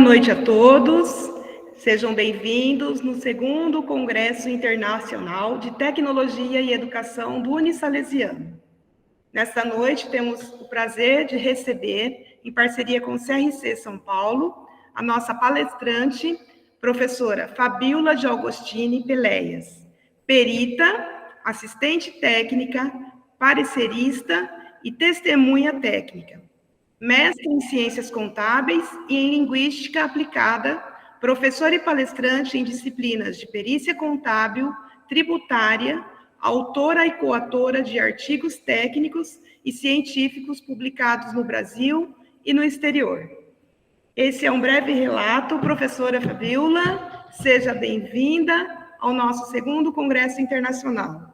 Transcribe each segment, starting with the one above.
noite a todos, sejam bem-vindos no segundo Congresso Internacional de Tecnologia e Educação do Unisalesiano. Nesta noite temos o prazer de receber, em parceria com o CRC São Paulo, a nossa palestrante, professora Fabíola de Agostini Peleias, perita, assistente técnica, parecerista e testemunha técnica. Mestre em Ciências Contábeis e em Linguística Aplicada, professor e palestrante em disciplinas de Perícia Contábil, Tributária, autora e coautora de artigos técnicos e científicos publicados no Brasil e no exterior. Esse é um breve relato, professora Fabíola, seja bem-vinda ao nosso segundo Congresso Internacional.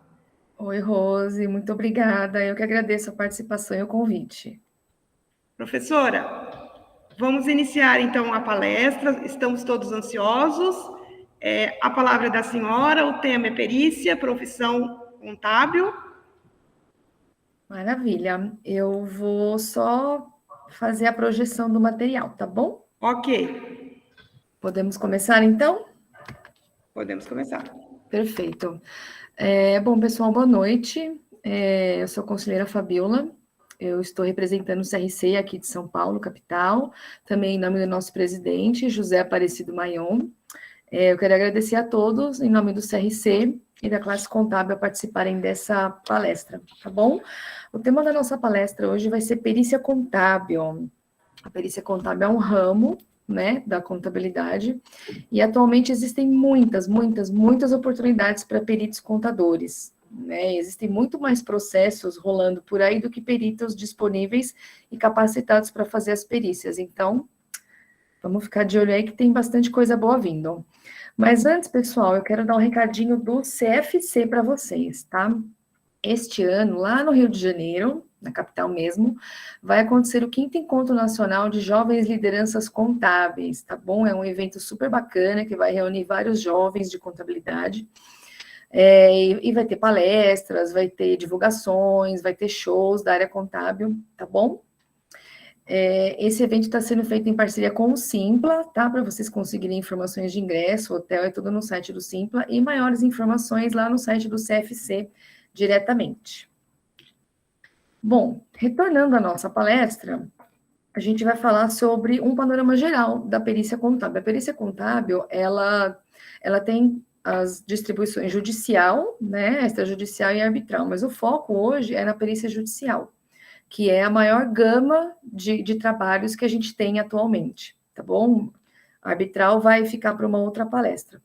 Oi, Rose, muito obrigada. Eu que agradeço a participação e o convite. Professora, vamos iniciar então a palestra, estamos todos ansiosos. A palavra é da senhora, o tema é perícia, profissão contábil. Maravilha, eu vou só fazer a projeção do material, tá bom? Ok. Podemos começar então? Podemos começar. Perfeito. Bom, pessoal, boa noite. Eu sou a conselheira Fabíola. Eu estou representando o CRC aqui de São Paulo, capital, também em nome do nosso presidente, José Aparecido Maion. Eu quero agradecer a todos, em nome do CRC e da classe contábil, a participarem dessa palestra, tá bom? O tema da nossa palestra hoje vai ser perícia contábil. A perícia contábil é um ramo, né, da contabilidade, e atualmente existem muitas oportunidades para peritos contadores, né? Existem muito mais processos rolando por aí do que peritos disponíveis e capacitados para fazer as perícias. Então, vamos ficar de olho aí que tem bastante coisa boa vindo. Mas antes, pessoal, eu quero dar um recadinho do CFC para vocês, tá? Este ano, lá no Rio de Janeiro, na capital mesmo, vai acontecer o 5º Encontro Nacional de Jovens Lideranças Contábeis, tá bom? É um evento super bacana que vai reunir vários jovens de contabilidade. E vai ter palestras, vai ter divulgações, vai ter shows da área contábil, tá bom? Esse evento está sendo feito em parceria com o Simpla, tá? Para vocês conseguirem informações de ingresso, hotel, é tudo no site do Simpla, e maiores informações lá no site do CFC diretamente. Bom, retornando à nossa palestra, a gente vai falar sobre um panorama geral da perícia contábil. A perícia contábil, ela tem as distribuições judicial, né, extrajudicial e arbitral, mas o foco hoje é na perícia judicial, que é a maior gama de trabalhos que a gente tem atualmente, tá bom? A arbitral vai ficar para uma outra palestra.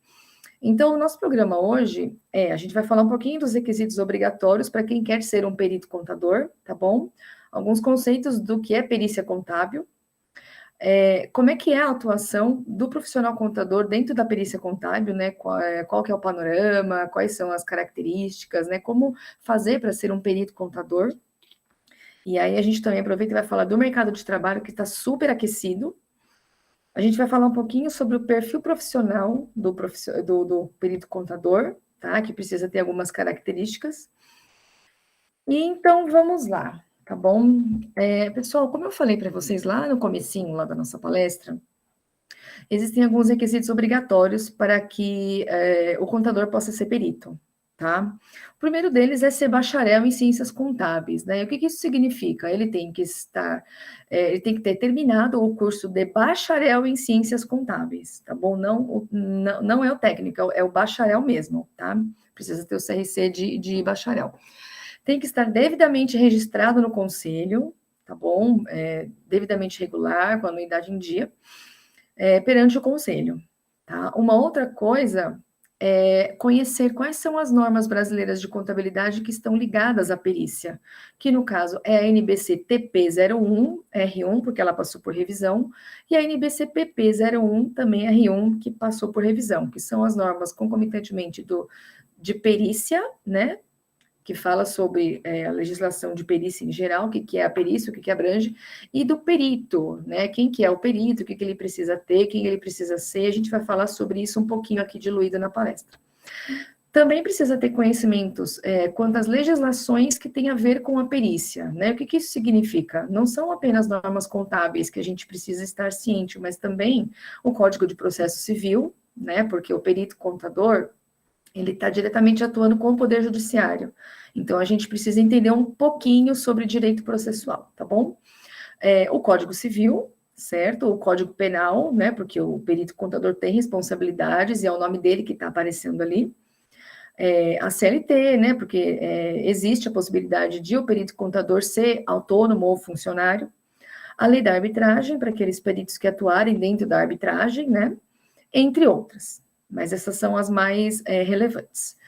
Então, o nosso programa hoje a gente vai falar um pouquinho dos requisitos obrigatórios para quem quer ser um perito contador, tá bom? Alguns conceitos do que é perícia contábil, como é que é a atuação do profissional contador dentro da perícia contábil, né? Qual que é o panorama, quais são as características, né? Como fazer para ser um perito contador. E aí a gente também aproveita e vai falar do mercado de trabalho que está super aquecido. A gente vai falar um pouquinho sobre o perfil profissional do perito contador, tá? Que precisa ter algumas características. E então, vamos lá, tá bom? Pessoal, como eu falei para vocês lá no comecinho, lá da nossa palestra, existem alguns requisitos obrigatórios para que o contador possa ser perito, tá? O primeiro deles é ser bacharel em ciências contábeis, né? E o que isso significa? Ele tem que ter terminado o curso de bacharel em ciências contábeis, tá bom? Não é o técnico, é o bacharel mesmo, tá? Precisa ter o CRC de bacharel. Tem que estar devidamente registrado no conselho, tá bom? Devidamente regular, com a anuidade em dia, perante o conselho, tá? Uma outra coisa é conhecer quais são as normas brasileiras de contabilidade que estão ligadas à perícia, que no caso é a NBC TP01, R1, porque ela passou por revisão, e a NBC PP01, também R1, que passou por revisão, que são as normas concomitantemente de perícia, né? Que fala sobre a legislação de perícia em geral, o que é a perícia, o que abrange, e do perito, né? Quem que é o perito, o que ele precisa ter, quem ele precisa ser, a gente vai falar sobre isso um pouquinho aqui diluído na palestra. Também precisa ter conhecimentos quanto às legislações que têm a ver com a perícia, né? O que isso significa? Não são apenas normas contábeis que a gente precisa estar ciente, mas também o Código de Processo Civil, né? Porque o perito contador, ele está diretamente atuando com o Poder Judiciário. Então, a gente precisa entender um pouquinho sobre direito processual, tá bom? O Código Civil, certo? O Código Penal, né? Porque o perito contador tem responsabilidades e é o nome dele que está aparecendo ali. A CLT, né? Porque existe a possibilidade de o perito contador ser autônomo ou funcionário. A lei da arbitragem, para aqueles peritos que atuarem dentro da arbitragem, né? Entre outras. Mas essas são as mais relevantes.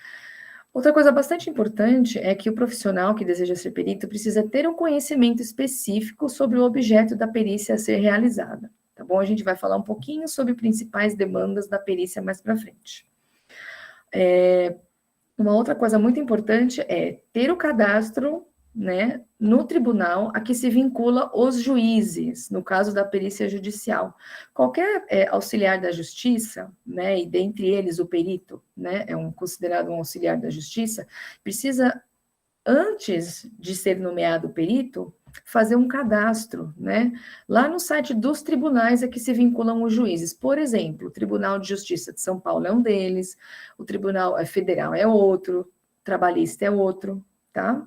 Outra coisa bastante importante é que o profissional que deseja ser perito precisa ter um conhecimento específico sobre o objeto da perícia a ser realizada, tá bom? A gente vai falar um pouquinho sobre principais demandas da perícia mais para frente. Uma outra coisa muito importante é ter o cadastro, né, no tribunal a que se vincula os juízes, no caso da perícia judicial. Qualquer auxiliar da justiça, né, e dentre eles o perito, né, considerado um auxiliar da justiça, precisa, antes de ser nomeado perito, fazer um cadastro, né? Lá no site dos tribunais a que se vinculam os juízes. Por exemplo, o Tribunal de Justiça de São Paulo é um deles, o Tribunal Federal é outro, trabalhista é outro, tá?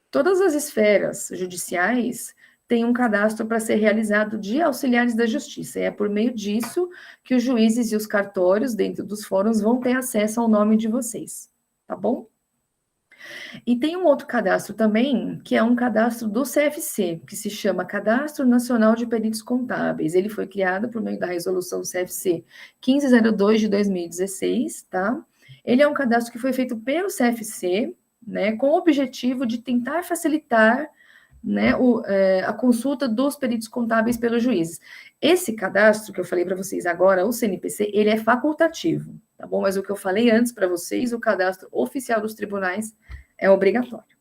Todas as esferas judiciais têm um cadastro para ser realizado de auxiliares da justiça. E é por meio disso que os juízes e os cartórios dentro dos fóruns vão ter acesso ao nome de vocês, tá bom? E tem um outro cadastro também, que é um cadastro do CFC, que se chama Cadastro Nacional de Peritos Contábeis. Ele foi criado por meio da resolução CFC 1502 de 2016, tá? Ele é um cadastro que foi feito pelo CFC, né, com o objetivo de tentar facilitar, né, a consulta dos peritos contábeis pelos juízes. Esse cadastro que eu falei para vocês agora, o CNPC, ele é facultativo, tá bom? Mas o que eu falei antes para vocês, o cadastro oficial dos tribunais é obrigatório.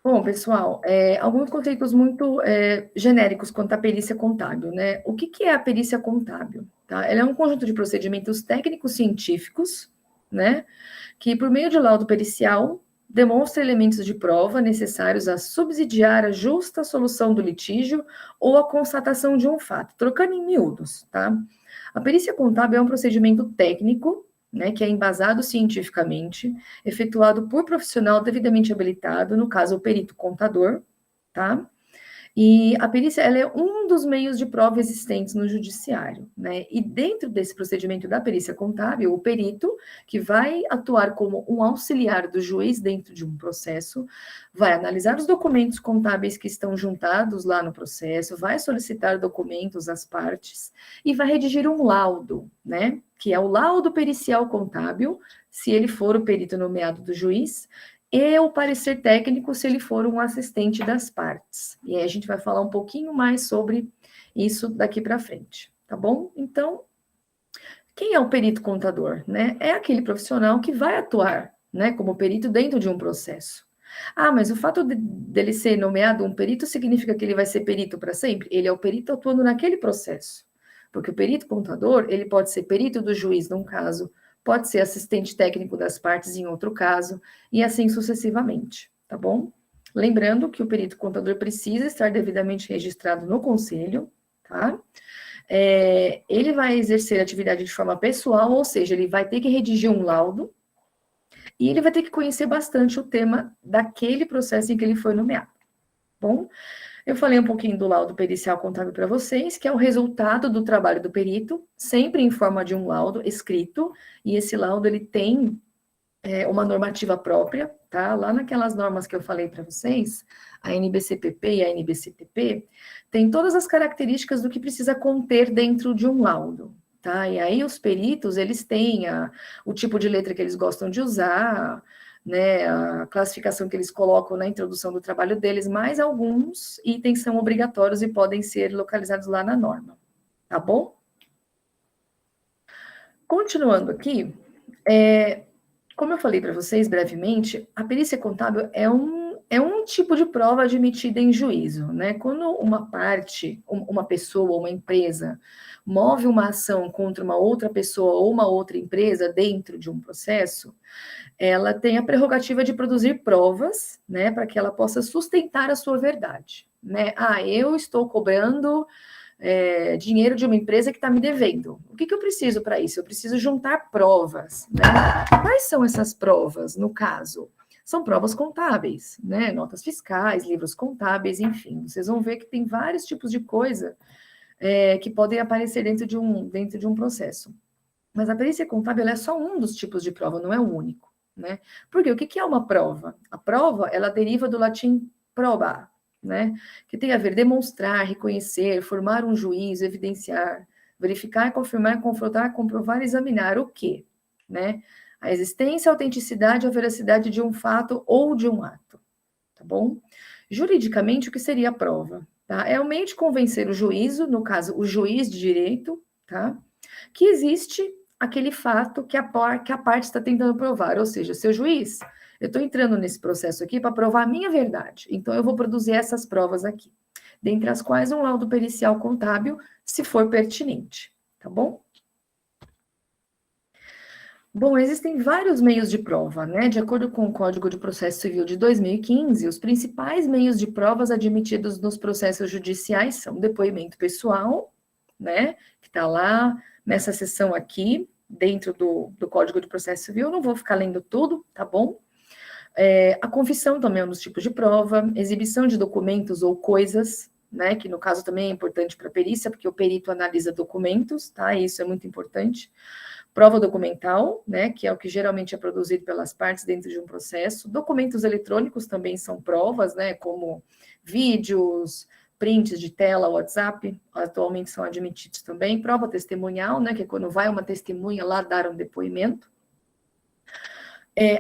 Bom, pessoal, alguns conceitos muito genéricos quanto à perícia contábil, né? O que é a perícia contábil? Tá? Ela é um conjunto de procedimentos técnicos científicos, né? Que, por meio de laudo pericial, demonstra elementos de prova necessários a subsidiar a justa solução do litígio ou a constatação de um fato, trocando em miúdos, tá? A perícia contábil é um procedimento técnico, né, que é embasado cientificamente, efetuado por profissional devidamente habilitado, no caso, o perito contador, tá? E a perícia, ela é um dos meios de prova existentes no judiciário, né? E dentro desse procedimento da perícia contábil, o perito, que vai atuar como um auxiliar do juiz dentro de um processo, vai analisar os documentos contábeis que estão juntados lá no processo, vai solicitar documentos às partes e vai redigir um laudo, né? Que é o laudo pericial contábil, se ele for o perito nomeado do juiz, e o parecer técnico se ele for um assistente das partes. E aí a gente vai falar um pouquinho mais sobre isso daqui para frente, tá bom? Então, quem é o perito contador, né? É aquele profissional que vai atuar, né, como perito dentro de um processo. Ah, mas o fato dele ser nomeado um perito significa que ele vai ser perito para sempre? Ele é o perito atuando naquele processo. Porque o perito contador, ele pode ser perito do juiz num caso, pode ser assistente técnico das partes em outro caso, e assim sucessivamente, tá bom? Lembrando que o perito contador precisa estar devidamente registrado no conselho, tá? Ele vai exercer atividade de forma pessoal, ou seja, ele vai ter que redigir um laudo, e ele vai ter que conhecer bastante o tema daquele processo em que ele foi nomeado, bom? Eu falei um pouquinho do laudo pericial contábil para vocês, que é o resultado do trabalho do perito, sempre em forma de um laudo escrito, e esse laudo ele tem uma normativa própria, tá? Lá naquelas normas que eu falei para vocês, a NBCPP e a NBCTP, tem todas as características do que precisa conter dentro de um laudo, tá? E aí os peritos, eles têm o tipo de letra que eles gostam de usar, né, a classificação que eles colocam na introdução do trabalho deles, mas alguns itens são obrigatórios e podem ser localizados lá na norma, tá bom? Continuando aqui, como eu falei para vocês brevemente, a perícia contábil é é um tipo de prova admitida em juízo, né? Quando uma parte, uma pessoa, uma empresa, move uma ação contra uma outra pessoa ou uma outra empresa dentro de um processo, ela tem a prerrogativa de produzir provas, né, para que ela possa sustentar a sua verdade, né? Eu estou cobrando dinheiro de uma empresa que está me devendo. O que eu preciso para isso? Eu preciso juntar provas, né? Quais são essas provas, no caso? São provas contábeis, né? Notas fiscais, livros contábeis, enfim. Vocês vão ver que tem vários tipos de coisa que podem aparecer dentro de um processo. Mas a perícia contábil é só um dos tipos de prova, não é o único, né? Porque o que é uma prova? A prova, ela deriva do latim proba, né? Que tem a ver demonstrar, reconhecer, formar um juízo, evidenciar, verificar, confirmar, confrontar, comprovar, examinar o quê, né? A existência, a autenticidade, a veracidade de um fato ou de um ato, tá bom? Juridicamente, o que seria a prova? Tá? É o meio de convencer o juízo, no caso, o juiz de direito, tá? Que existe aquele fato que a parte está tentando provar, ou seja, seu juiz, eu estou entrando nesse processo aqui para provar a minha verdade, então eu vou produzir essas provas aqui, dentre as quais um laudo pericial contábil, se for pertinente, tá bom? Bom, existem vários meios de prova, né? De acordo com o Código de Processo Civil de 2015, os principais meios de provas admitidos nos processos judiciais são depoimento pessoal, né? Que está lá nessa seção aqui, dentro do Código de Processo Civil, eu não vou ficar lendo tudo, tá bom? A confissão também é um dos tipos de prova, exibição de documentos ou coisas, né? Que no caso também é importante para a perícia, porque o perito analisa documentos, tá? Isso é muito importante. Prova documental, né, que é o que geralmente é produzido pelas partes dentro de um processo. Documentos eletrônicos também são provas, né, como vídeos, prints de tela, WhatsApp, atualmente são admitidos também. Prova testemunhal, né, que é quando vai uma testemunha lá dar um depoimento.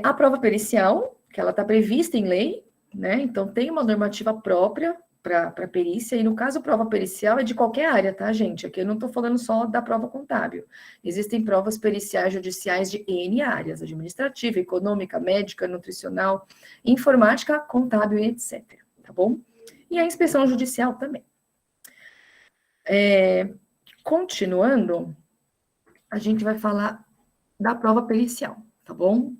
A prova pericial, que ela está prevista em lei, né, então tem uma normativa própria para perícia, e no caso, prova pericial é de qualquer área, tá, gente? Aqui eu não estou falando só da prova contábil. Existem provas periciais judiciais de N áreas, administrativa, econômica, médica, nutricional, informática, contábil e etc, tá bom? E a inspeção judicial também. Continuando, a gente vai falar da prova pericial, tá bom?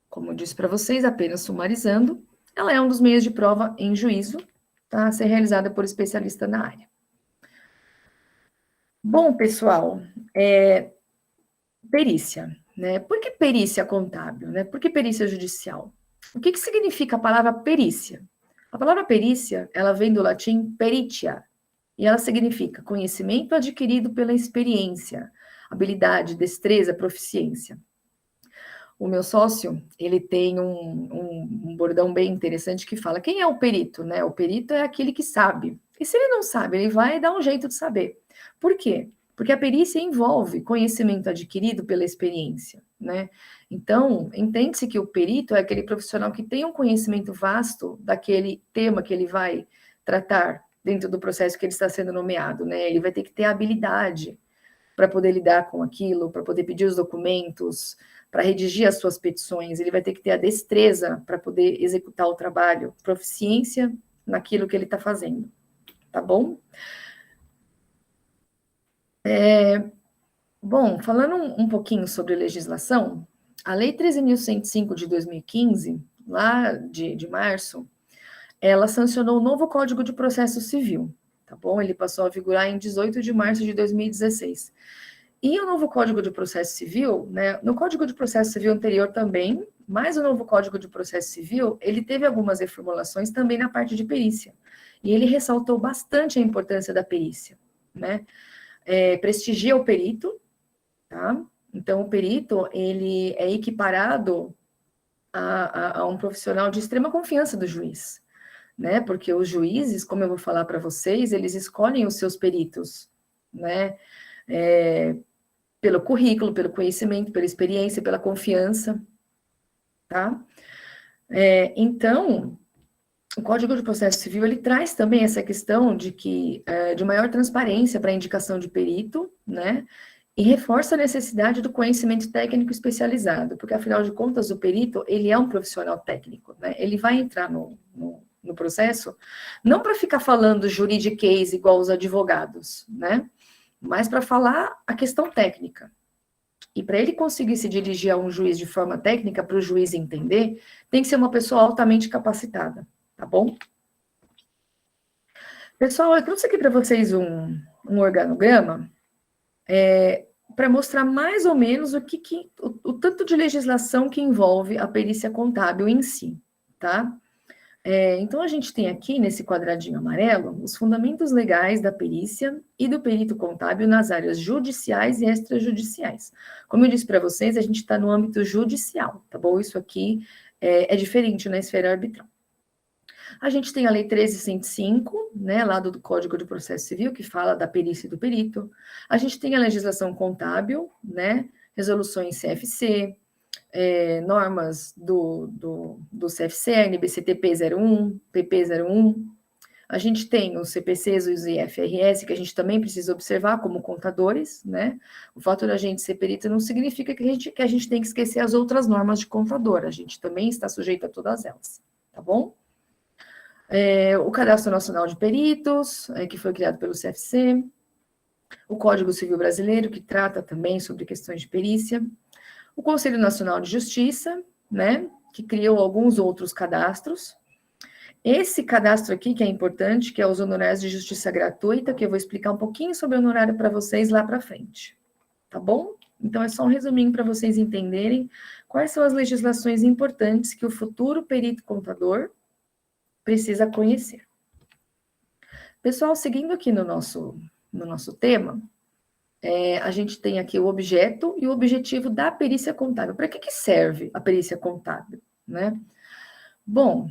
Como eu disse para vocês, apenas sumarizando, ela é um dos meios de prova em juízo, tá? A ser realizada por especialista na área. Bom, pessoal, perícia, né? Por que perícia contábil, né? Por que perícia judicial? O que significa a palavra perícia? A palavra perícia, ela vem do latim peritia, e ela significa conhecimento adquirido pela experiência, habilidade, destreza, proficiência. O meu sócio, ele tem um bordão bem interessante que fala, quem é o perito, né? O perito é aquele que sabe. E se ele não sabe, ele vai dar um jeito de saber. Por quê? Porque a perícia envolve conhecimento adquirido pela experiência, né? Então, entende-se que o perito é aquele profissional que tem um conhecimento vasto daquele tema que ele vai tratar dentro do processo que ele está sendo nomeado, né? Ele vai ter que ter habilidade para poder lidar com aquilo, para poder pedir os documentos, para redigir as suas petições, ele vai ter que ter a destreza para poder executar o trabalho, proficiência naquilo que ele está fazendo, tá bom? Bom, falando um pouquinho sobre legislação, a Lei 13.105 de 2015, lá de março, ela sancionou o novo Código de Processo Civil, tá bom? Ele passou a vigorar em 18 de março de 2016. E o novo Código de Processo Civil, né, no Código de Processo Civil anterior também, mas o novo Código de Processo Civil, ele teve algumas reformulações também na parte de perícia. E ele ressaltou bastante a importância da perícia, né? Prestigia o perito, tá? Então, o perito, ele é equiparado a um profissional de extrema confiança do juiz, né? Porque os juízes, como eu vou falar para vocês, eles escolhem os seus peritos, né? Pelo currículo, pelo conhecimento, pela experiência, pela confiança, tá? Então, o Código de Processo Civil, ele traz também essa questão de maior transparência para a indicação de perito, né? E reforça a necessidade do conhecimento técnico especializado, porque, afinal de contas, o perito, ele é um profissional técnico, né? Ele vai entrar no no processo, não para ficar falando juridiquês igual os advogados, né? Mas para falar a questão técnica. E para ele conseguir se dirigir a um juiz de forma técnica, para o juiz entender, tem que ser uma pessoa altamente capacitada, tá bom? Pessoal, eu trouxe aqui para vocês um organograma para mostrar mais ou menos o tanto de legislação que envolve a perícia contábil em si, tá? Então, a gente tem aqui, nesse quadradinho amarelo, os fundamentos legais da perícia e do perito contábil nas áreas judiciais e extrajudiciais. Como eu disse para vocês, a gente está no âmbito judicial, tá bom? Isso aqui é diferente na esfera arbitral. A gente tem a Lei 13.105, né, lá do Código de Processo Civil, que fala da perícia e do perito. A gente tem a legislação contábil, né, resoluções CFC, normas do CFC, NBCTP 01, PP 01. A gente tem os CPCs e os IFRS, que a gente também precisa observar como contadores, né? O fato da gente ser perito não significa que a gente tem que esquecer as outras normas de contador. A gente também está sujeito a todas elas, tá bom? O Cadastro Nacional de Peritos, que foi criado pelo CFC. O Código Civil Brasileiro, que trata também sobre questões de perícia. O Conselho Nacional de Justiça, né, que criou alguns outros cadastros. Esse cadastro aqui, que é importante, que é os honorários de justiça gratuita, que eu vou explicar um pouquinho sobre o honorário para vocês lá para frente, tá bom? Então, é só um resuminho para vocês entenderem quais são as legislações importantes que o futuro perito contador precisa conhecer. Pessoal, seguindo aqui no nosso tema, a gente tem aqui o objeto e o objetivo da perícia contábil. Para que serve a perícia contábil, né? Bom,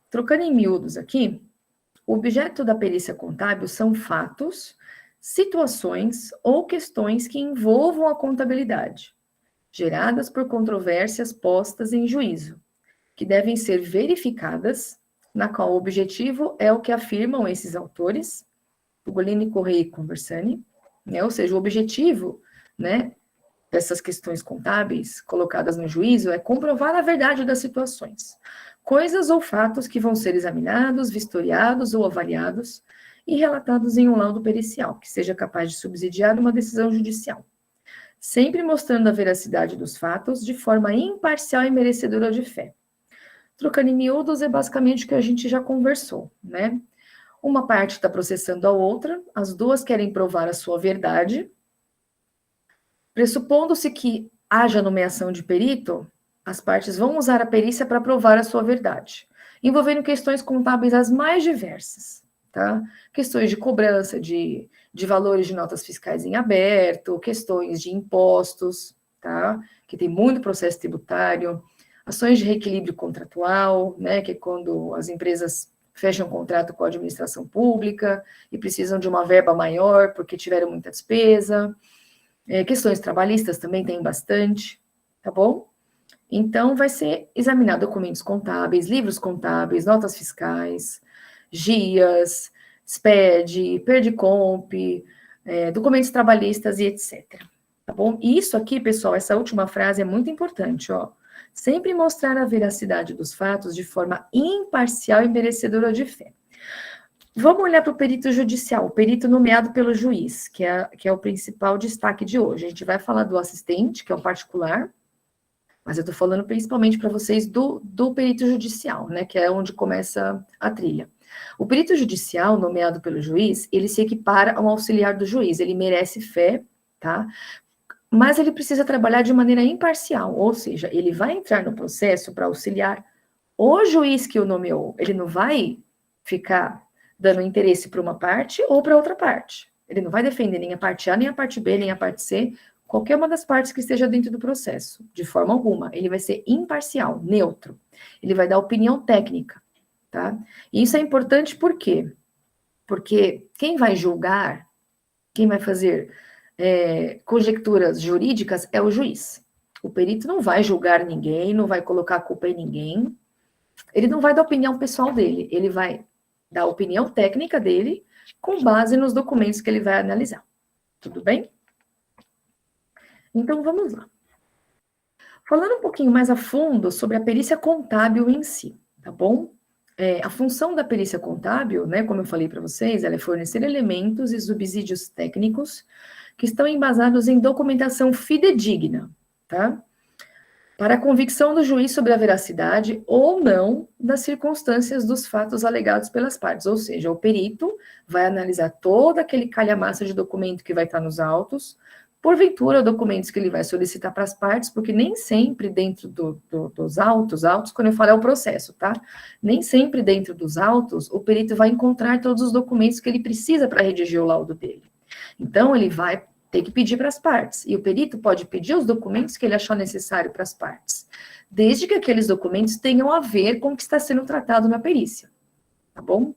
trocando em miúdos aqui, o objeto da perícia contábil são fatos, situações ou questões que envolvam a contabilidade, geradas por controvérsias postas em juízo, que devem ser verificadas, na qual o objetivo é o que afirmam esses autores, Ugolini, Correia e Conversani, né? Ou seja, o objetivo, né, dessas questões contábeis colocadas no juízo é comprovar a verdade das situações, coisas ou fatos que vão ser examinados, vistoriados ou avaliados e relatados em um laudo pericial, que seja capaz de subsidiar uma decisão judicial, sempre mostrando a veracidade dos fatos de forma imparcial e merecedora de fé. Trocando em miúdos é basicamente o que a gente já conversou, né? Uma parte está processando a outra, as duas querem provar a sua verdade. Pressupondo-se que haja nomeação de perito, as partes vão usar a perícia para provar a sua verdade, envolvendo questões contábeis as mais diversas, tá? Questões de cobrança de valores de notas fiscais em aberto, questões de impostos, tá? Que tem muito processo tributário, ações de reequilíbrio contratual, né? Que é quando as empresas fecham um contrato com a administração pública e precisam de uma verba maior porque tiveram muita despesa. Questões trabalhistas também tem bastante, tá bom? Então, vai ser examinar documentos contábeis, livros contábeis, notas fiscais, GIAs, SPED, PERDICOMP, documentos trabalhistas e etc. Tá bom? E isso aqui, pessoal, essa última frase é muito importante, ó. Sempre mostrar a veracidade dos fatos de forma imparcial e merecedora de fé. Vamos olhar para o perito judicial, o perito nomeado pelo juiz, que é o principal destaque de hoje. A gente vai falar do assistente, que é o particular, mas eu estou falando principalmente para vocês do perito judicial, né, que é onde começa a trilha. O perito judicial, nomeado pelo juiz, ele se equipara a um auxiliar do juiz, ele merece fé, tá? Mas ele precisa trabalhar de maneira imparcial, ou seja, ele vai entrar no processo para auxiliar o juiz que o nomeou. Ele não vai ficar dando interesse para uma parte ou para outra parte. Ele não vai defender nem a parte A, nem a parte B, nem a parte C, qualquer uma das partes que esteja dentro do processo, de forma alguma. Ele vai ser imparcial, neutro. Ele vai dar opinião técnica, tá? E isso é importante por quê? Porque quem vai julgar, quem vai fazer conjecturas jurídicas é o juiz. O perito não vai julgar ninguém, não vai colocar a culpa em ninguém, ele não vai dar a opinião pessoal dele, ele vai dar a opinião técnica dele com base nos documentos que ele vai analisar. Tudo bem? Então, vamos lá. Falando um pouquinho mais a fundo sobre a perícia contábil em si, tá bom? A função da perícia contábil, né, como eu falei para vocês, ela é fornecer elementos e subsídios técnicos que estão embasados em documentação fidedigna, tá? Para a convicção do juiz sobre a veracidade ou não das circunstâncias dos fatos alegados pelas partes. Ou seja, o perito vai analisar todo aquele calhamaço de documento que vai estar nos autos, porventura, documentos que ele vai solicitar para as partes, porque nem sempre dentro dos autos, quando eu falo é o processo, tá? Nem sempre dentro dos autos, o perito vai encontrar todos os documentos que ele precisa para redigir o laudo dele. Então, ele vai ter que pedir para as partes, e o perito pode pedir os documentos que ele achar necessário para as partes, desde que aqueles documentos tenham a ver com o que está sendo tratado na perícia, tá bom?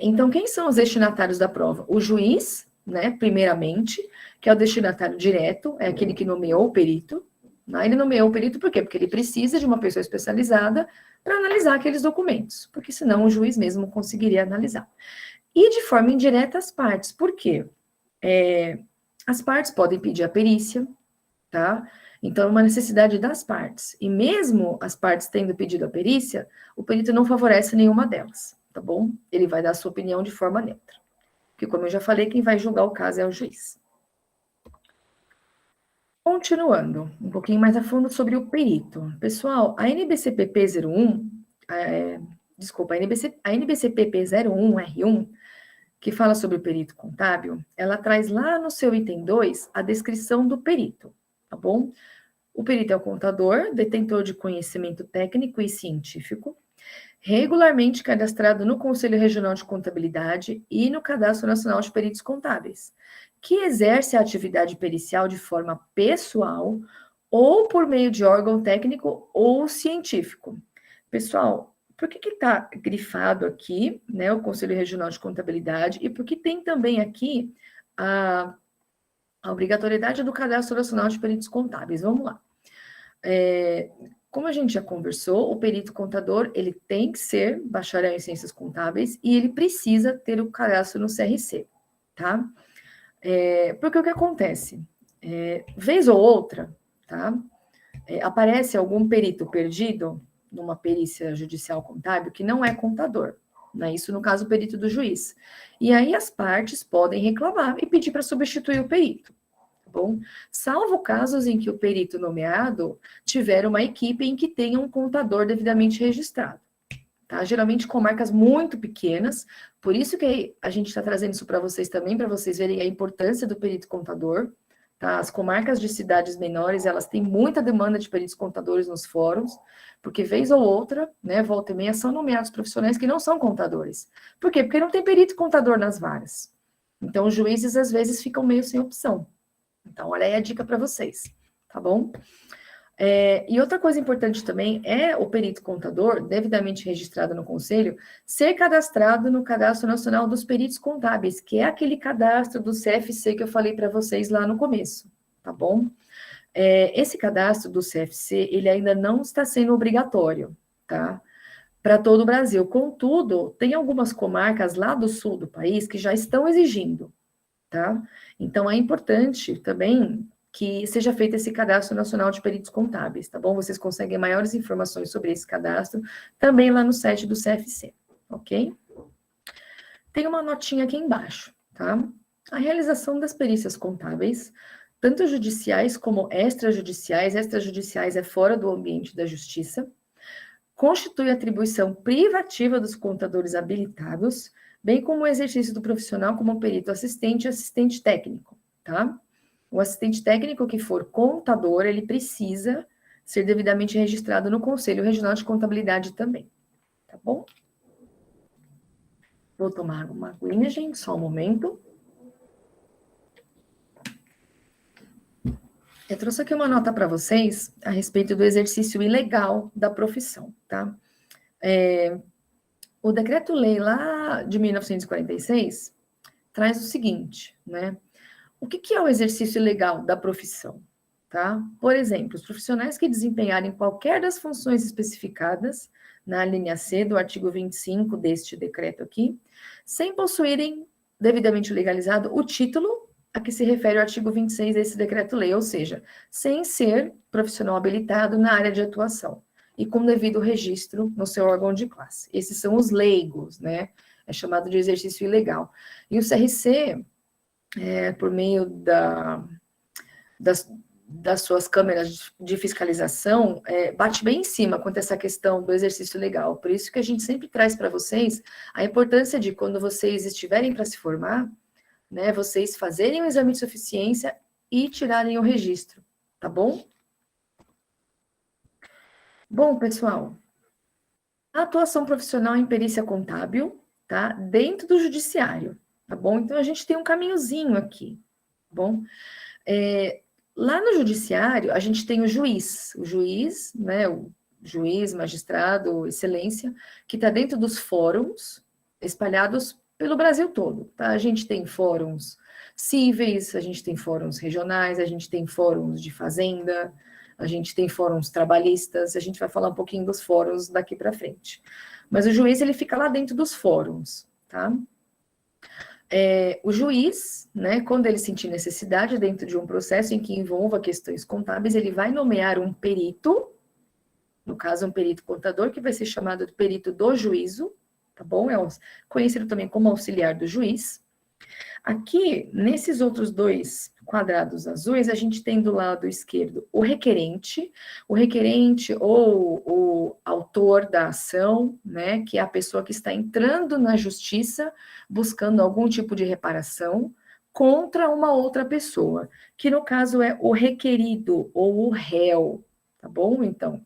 Então, quem são os destinatários da prova? O juiz, né, primeiramente, que é o destinatário direto, é aquele que nomeou o perito, né? Ele nomeou o perito por quê? Porque ele precisa de uma pessoa especializada para analisar aqueles documentos, porque senão o juiz mesmo conseguiria analisar. E de forma indireta as partes, por quê? As partes podem pedir a perícia, tá? Então, é uma necessidade das partes. E mesmo as partes tendo pedido a perícia, o perito não favorece nenhuma delas, tá bom? Ele vai dar a sua opinião de forma neutra. Porque, como eu já falei, quem vai julgar o caso é o juiz. Continuando, um pouquinho mais a fundo sobre o perito. Pessoal, a NBCPP 01, a NBCPP 01R1, que fala sobre o perito contábil, ela traz lá no seu item 2 a descrição do perito, tá bom? O perito é o contador, detentor de conhecimento técnico e científico, regularmente cadastrado no Conselho Regional de Contabilidade e no Cadastro Nacional de Peritos Contábeis, que exerce a atividade pericial de forma pessoal ou por meio de órgão técnico ou científico. Pessoal, por que está grifado aqui, né, o Conselho Regional de Contabilidade, e por que tem também aqui a obrigatoriedade do Cadastro Nacional de Peritos Contábeis? Vamos lá. Como a gente já conversou, o perito contador, ele tem que ser bacharel em ciências contábeis e ele precisa ter o cadastro no CRC, tá? Porque o que acontece? Vez ou outra, tá? Aparece algum perito perdido numa perícia judicial contábil que não é contador, né? Isso no caso o perito do juiz. E aí as partes podem reclamar e pedir para substituir o perito. Bom, salvo casos em que o perito nomeado tiver uma equipe em que tenha um contador devidamente registrado, tá? Geralmente com marcas muito pequenas, por isso que a gente está trazendo isso para vocês também, para vocês verem a importância do perito contador, tá? As comarcas de cidades menores, elas têm muita demanda de peritos contadores nos fóruns, porque vez ou outra, né, volta e meia, são nomeados profissionais que não são contadores. Por quê? Porque não tem perito contador nas varas. Então, os juízes, às vezes, ficam meio sem opção. Então, olha aí a dica para vocês, tá bom? E outra coisa importante também é o perito contador, devidamente registrado no Conselho, ser cadastrado no Cadastro Nacional dos Peritos Contábeis, que é aquele cadastro do CFC que eu falei para vocês lá no começo, tá bom? Esse cadastro do CFC, ele ainda não está sendo obrigatório, tá? Para todo o Brasil. Contudo, tem algumas comarcas lá do sul do país que já estão exigindo, tá? Então, é importante também que seja feito esse cadastro nacional de peritos contábeis, tá bom? Vocês conseguem maiores informações sobre esse cadastro também lá no site do CFC, ok? Tem uma notinha aqui embaixo, tá? A realização das perícias contábeis, tanto judiciais como extrajudiciais é fora do ambiente da justiça, constitui atribuição privativa dos contadores habilitados, bem como o exercício do profissional como perito assistente e assistente técnico, tá? O assistente técnico que for contador, ele precisa ser devidamente registrado no Conselho Regional de Contabilidade também, tá bom? Vou tomar uma aguinha, gente, só um momento. Eu trouxe aqui uma nota para vocês a respeito do exercício ilegal da profissão, tá? O decreto-lei lá de 1946 traz o seguinte, né? O que é o exercício ilegal da profissão, tá? Por exemplo, os profissionais que desempenharem qualquer das funções especificadas na linha C do artigo 25 deste decreto aqui, sem possuírem devidamente legalizado o título a que se refere o artigo 26 desse decreto-lei, ou seja, sem ser profissional habilitado na área de atuação. e com devido registro no seu órgão de classe. Esses são os leigos, né? É chamado de exercício ilegal. E o CRC, por meio das suas câmeras de fiscalização, bate bem em cima quanto a essa questão do exercício legal. Por isso que a gente sempre traz para vocês a importância de, quando vocês estiverem para se formar, né, vocês fazerem o exame de suficiência e tirarem o registro, tá bom? Bom, pessoal, a atuação profissional em perícia contábil, tá? Dentro do judiciário, tá bom? Então, a gente tem um caminhozinho aqui, tá bom? Lá no judiciário, a gente tem o juiz, né, o juiz, magistrado, excelência, que está dentro dos fóruns espalhados pelo Brasil todo, tá? A gente tem fóruns cíveis, a gente tem fóruns regionais, a gente tem fóruns de fazenda, a gente tem fóruns trabalhistas, a gente vai falar um pouquinho dos fóruns daqui para frente. Mas o juiz, ele fica lá dentro dos fóruns, tá? O juiz, né, quando ele sentir necessidade dentro de um processo em que envolva questões contábeis, ele vai nomear um perito, no caso um perito contador, que vai ser chamado de perito do juízo, tá bom? É conhecido também como auxiliar do juiz. Aqui, nesses outros dois quadrados azuis, a gente tem do lado esquerdo o requerente ou o autor da ação, né, que é a pessoa que está entrando na justiça buscando algum tipo de reparação contra uma outra pessoa, que no caso é o requerido ou o réu, tá bom? Então,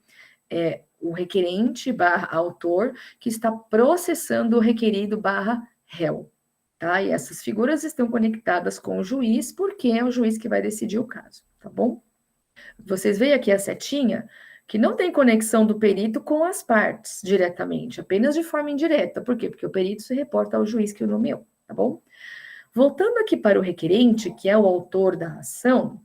é o requerente / autor que está processando o requerido / réu. Tá? E essas figuras estão conectadas com o juiz, porque é o juiz que vai decidir o caso, tá bom? Vocês veem aqui a setinha, que não tem conexão do perito com as partes diretamente, apenas de forma indireta. Por quê? Porque o perito se reporta ao juiz que o nomeou, tá bom? Voltando aqui para o requerente, que é o autor da ação,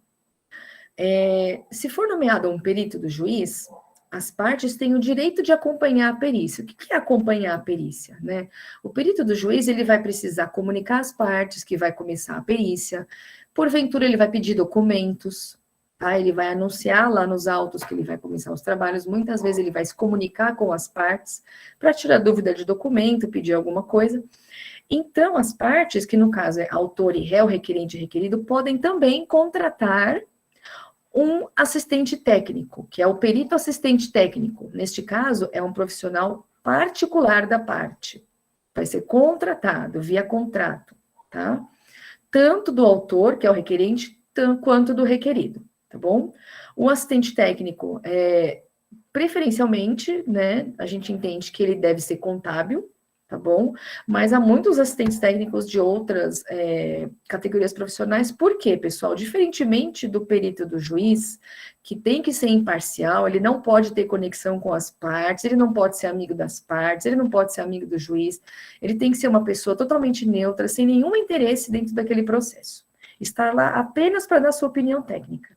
se for nomeado um perito do juiz, as partes têm o direito de acompanhar a perícia. O que é acompanhar a perícia, né? O perito do juiz, ele vai precisar comunicar às partes que vai começar a perícia. Porventura, ele vai pedir documentos, tá? Ele vai anunciar lá nos autos que ele vai começar os trabalhos. Muitas vezes, ele vai se comunicar com as partes para tirar dúvida de documento, pedir alguma coisa. Então, as partes, que no caso é autor e réu, requerente e requerido, podem também contratar um assistente técnico, que é o perito assistente técnico. Neste caso, é um profissional particular da parte. Vai ser contratado via contrato, tá? Tanto do autor, que é o requerente, quanto do requerido, tá bom? O assistente técnico, preferencialmente, né, a gente entende que ele deve ser contábil, tá bom? Mas há muitos assistentes técnicos de outras categorias profissionais. Por quê, pessoal? Diferentemente do perito do juiz, que tem que ser imparcial, ele não pode ter conexão com as partes, ele não pode ser amigo das partes, ele não pode ser amigo do juiz, ele tem que ser uma pessoa totalmente neutra, sem nenhum interesse dentro daquele processo. Estar lá apenas para dar sua opinião técnica.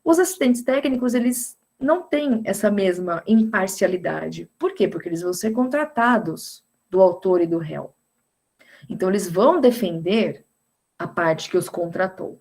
Os assistentes técnicos, eles não têm essa mesma imparcialidade. Por quê? Porque eles vão ser contratados do autor e do réu. Então, eles vão defender a parte que os contratou.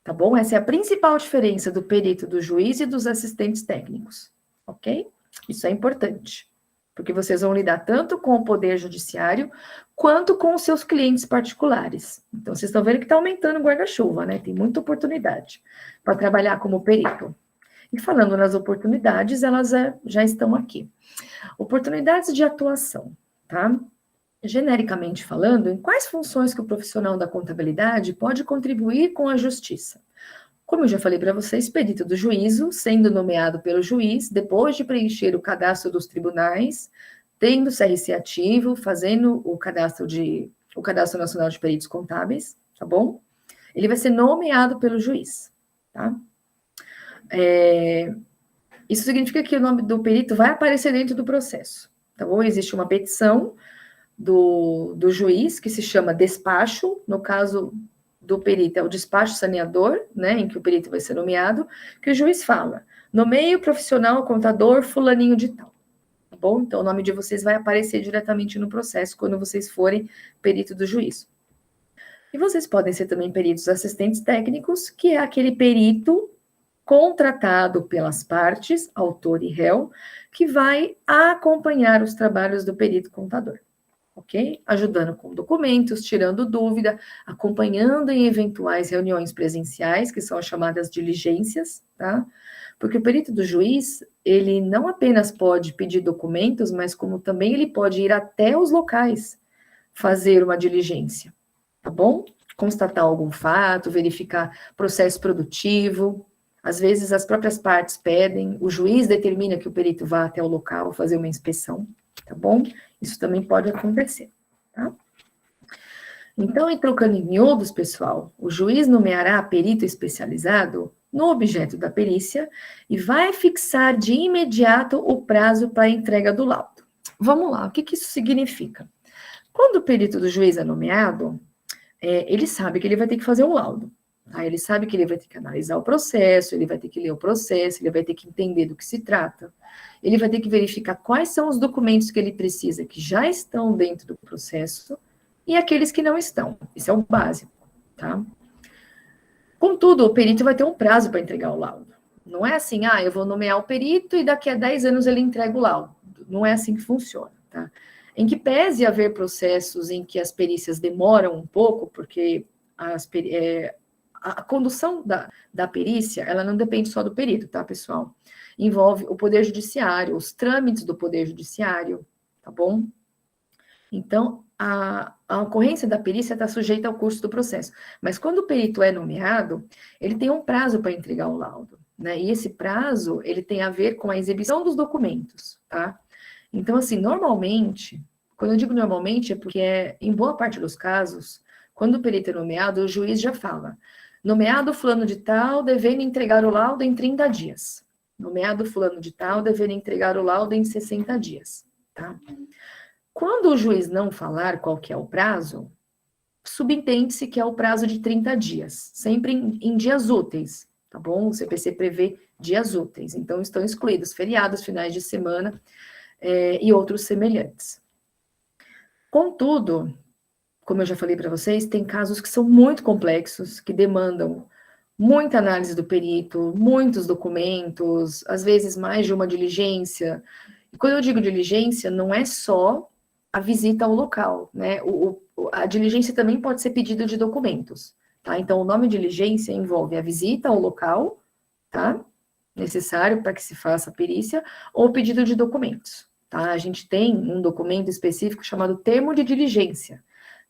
Tá bom? Essa é a principal diferença do perito do juiz e dos assistentes técnicos. Ok? Isso é importante. Porque vocês vão lidar tanto com o poder judiciário, quanto com os seus clientes particulares. Então, vocês estão vendo que está aumentando o guarda-chuva, né? Tem muita oportunidade para trabalhar como perito. E falando nas oportunidades, elas já estão aqui. Oportunidades de atuação. Tá? Genericamente falando, em quais funções que o profissional da contabilidade pode contribuir com a justiça? Como eu já falei para vocês, perito do juízo, sendo nomeado pelo juiz, depois de preencher o cadastro dos tribunais, tendo CRC ativo, fazendo o cadastro nacional de peritos contábeis, tá bom? Ele vai ser nomeado pelo juiz, tá? Isso significa que o nome do perito vai aparecer dentro do processo. Tá bom? Existe uma petição do juiz, que se chama despacho, no caso do perito é o despacho saneador, né, em que o perito vai ser nomeado, que o juiz fala, nomeie o profissional contador fulaninho de tal, tá bom? Então, o nome de vocês vai aparecer diretamente no processo, quando vocês forem perito do juiz. E vocês podem ser também peritos assistentes técnicos, que é aquele perito contratado pelas partes, autor e réu, que vai acompanhar os trabalhos do perito contador, ok? Ajudando com documentos, tirando dúvida, acompanhando em eventuais reuniões presenciais, que são as chamadas diligências, tá? Porque o perito do juiz, ele não apenas pode pedir documentos, mas como também ele pode ir até os locais, fazer uma diligência, tá bom? Constatar algum fato, verificar processo produtivo. Às vezes as próprias partes pedem, o juiz determina que o perito vá até o local fazer uma inspeção, tá bom? Isso também pode acontecer, tá? Então, em trocando em miúdos, pessoal, o juiz nomeará perito especializado no objeto da perícia e vai fixar de imediato o prazo para a entrega do laudo. Vamos lá, o que isso significa? Quando o perito do juiz é nomeado, ele sabe que ele vai ter que fazer um laudo. Tá? Ele sabe que ele vai ter que analisar o processo, ele vai ter que ler o processo, ele vai ter que entender do que se trata, ele vai ter que verificar quais são os documentos que ele precisa, que já estão dentro do processo, e aqueles que não estão. Isso é o básico, tá? Contudo, o perito vai ter um prazo para entregar o laudo. Não é assim, eu vou nomear o perito e daqui a 10 anos ele entrega o laudo. Não é assim que funciona, tá? Em que pese haver processos em que as perícias demoram um pouco, porque a condução da perícia, ela não depende só do perito, tá, pessoal? Envolve o Poder Judiciário, os trâmites do Poder Judiciário, tá bom? Então, a ocorrência da perícia está sujeita ao curso do processo. Mas quando o perito é nomeado, ele tem um prazo para entregar o laudo, né? E esse prazo, ele tem a ver com a exibição dos documentos, tá? Então, assim, normalmente, quando eu digo normalmente, é porque em boa parte dos casos, quando o perito é nomeado, o juiz já fala, nomeado fulano de tal, devendo entregar o laudo em 30 dias. Nomeado fulano de tal, devendo entregar o laudo em 60 dias, tá? Quando o juiz não falar qual que é o prazo, subentende-se que é o prazo de 30 dias, sempre em dias úteis, tá bom? O CPC prevê dias úteis, então estão excluídos feriados, finais de semana e outros semelhantes. Contudo, como eu já falei para vocês, tem casos que são muito complexos, que demandam muita análise do perito, muitos documentos, às vezes mais de uma diligência. E quando eu digo diligência, não é só a visita ao local, né? A diligência também pode ser pedido de documentos, tá? Então, o nome diligência envolve a visita ao local, tá? Necessário para que se faça a perícia, ou pedido de documentos, tá? A gente tem um documento específico chamado termo de diligência,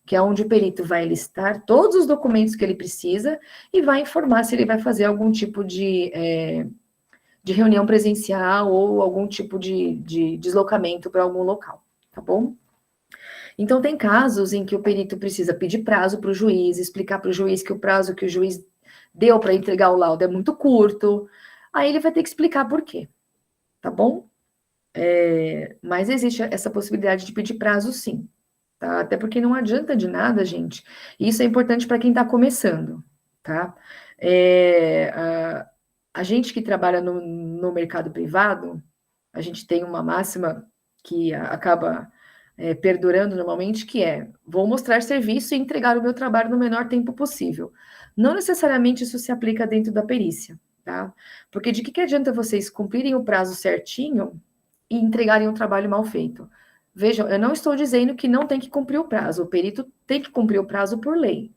que é onde o perito vai listar todos os documentos que ele precisa e vai informar se ele vai fazer algum tipo de reunião presencial ou algum tipo de deslocamento para algum local, tá bom? Então, tem casos em que o perito precisa pedir prazo para o juiz, explicar para o juiz que o prazo que o juiz deu para entregar o laudo é muito curto, aí ele vai ter que explicar por quê, tá bom? Mas existe essa possibilidade de pedir prazo, sim, tá? Até porque não adianta de nada, gente. E isso é importante para quem está começando, tá? A gente que trabalha no mercado privado, a gente tem uma máxima que acaba perdurando normalmente, que vou mostrar serviço e entregar o meu trabalho no menor tempo possível. Não necessariamente isso se aplica dentro da perícia, tá? Porque de que adianta vocês cumprirem o prazo certinho e entregarem um trabalho mal feito? Vejam, eu não estou dizendo que não tem que cumprir o prazo, o perito tem que cumprir o prazo por lei.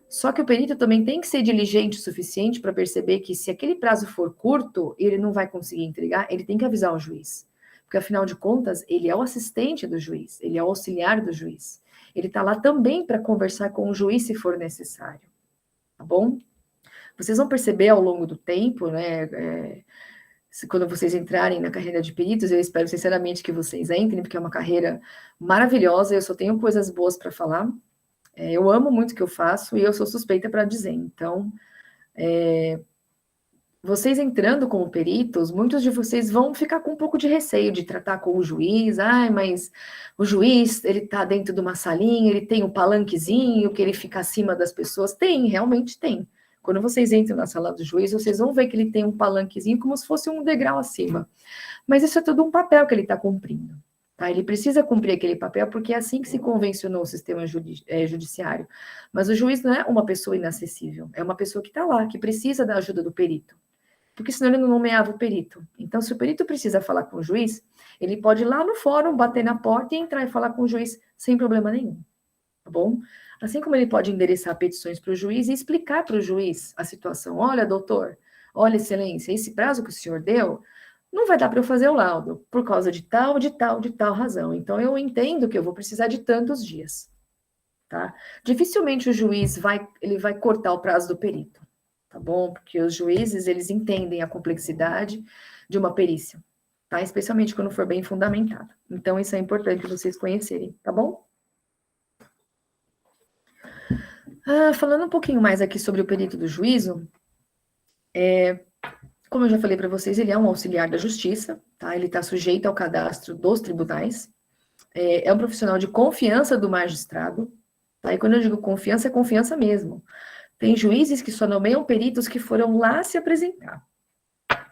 Só que o perito também tem que ser diligente o suficiente para perceber que se aquele prazo for curto, ele não vai conseguir entregar, ele tem que avisar o juiz. Porque, afinal de contas, ele é o assistente do juiz, ele é o auxiliar do juiz. Ele está lá também para conversar com o juiz se for necessário, tá bom? Vocês vão perceber ao longo do tempo, né, quando vocês entrarem na carreira de peritos, eu espero sinceramente que vocês entrem, porque é uma carreira maravilhosa, eu só tenho coisas boas para falar. Eu amo muito o que eu faço e eu sou suspeita para dizer. Então, vocês entrando como peritos, muitos de vocês vão ficar com um pouco de receio de tratar com o juiz. Mas o juiz, ele está dentro de uma salinha, ele tem um palanquezinho, que ele fica acima das pessoas. Tem, realmente tem. Quando vocês entram na sala do juiz, vocês vão ver que ele tem um palanquezinho como se fosse um degrau acima. Mas isso é tudo um papel que ele está cumprindo. Tá? Ele precisa cumprir aquele papel porque é assim que se convencionou o sistema judiciário. Mas o juiz não é uma pessoa inacessível, é uma pessoa que está lá, que precisa da ajuda do perito. porque senão ele não nomeava o perito. Então, se o perito precisa falar com o juiz, ele pode ir lá no fórum, bater na porta e entrar e falar com o juiz sem problema nenhum, tá bom? Assim como ele pode endereçar petições para o juiz e explicar para o juiz a situação. Olha, doutor, olha, excelência, esse prazo que o senhor deu, não vai dar para eu fazer o laudo, por causa de tal, de tal, de tal razão. Então, eu entendo que eu vou precisar de tantos dias, tá? Dificilmente o juiz vai cortar o prazo do perito, tá bom? Porque os juízes, eles entendem a complexidade de uma perícia, tá? Especialmente quando for bem fundamentado. Então, isso é importante vocês conhecerem, tá bom? Falando um pouquinho mais aqui sobre o perito do juízo, como eu já falei para vocês, ele é um auxiliar da justiça, tá? Ele está sujeito ao cadastro dos tribunais, é um profissional de confiança do magistrado, tá? E quando eu digo confiança, é confiança mesmo. Tem juízes que só nomeiam peritos que foram lá se apresentar.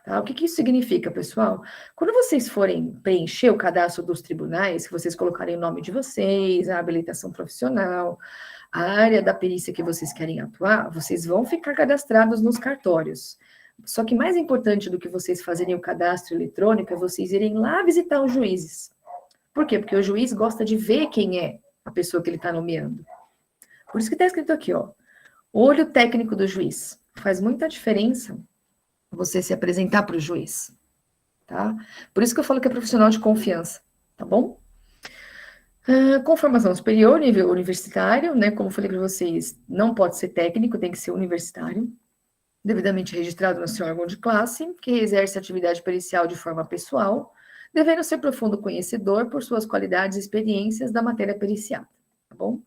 Tá? O que isso significa, pessoal? Quando vocês forem preencher o cadastro dos tribunais, que vocês colocarem o nome de vocês, a habilitação profissional, a área da perícia que vocês querem atuar, vocês vão ficar cadastrados nos cartórios. Só que mais importante do que vocês fazerem o cadastro eletrônico é vocês irem lá visitar os juízes. Por quê? Porque o juiz gosta de ver quem é a pessoa que ele está nomeando. Por isso que está escrito aqui, ó, olho técnico do juiz. Faz muita diferença você se apresentar para o juiz, tá? Por isso que eu falo que é profissional de confiança, tá bom? Com formação superior, nível universitário, né? Como eu falei para vocês, não pode ser técnico, tem que ser universitário, devidamente registrado no seu órgão de classe, que exerce atividade pericial de forma pessoal, devendo ser profundo conhecedor por suas qualidades e experiências da matéria periciada, tá bom?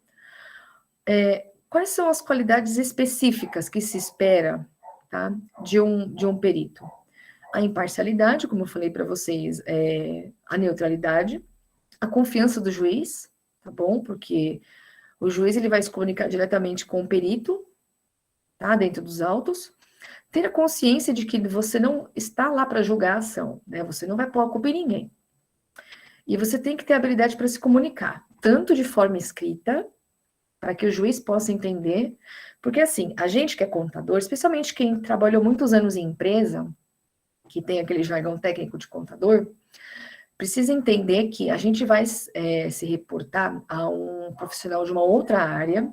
Quais são as qualidades específicas que se espera, tá, de um perito? A imparcialidade, como eu falei para vocês, a neutralidade, a confiança do juiz, tá bom? Porque o juiz ele vai se comunicar diretamente com o perito, tá, dentro dos autos. Ter a consciência de que você não está lá para julgar a ação, né? Você não vai pôr a culpa em ninguém. E você tem que ter habilidade para se comunicar, tanto de forma escrita, para que o juiz possa entender, porque assim, a gente que é contador, especialmente quem trabalhou muitos anos em empresa, que tem aquele jargão técnico de contador, precisa entender que a gente vai se reportar a um profissional de uma outra área,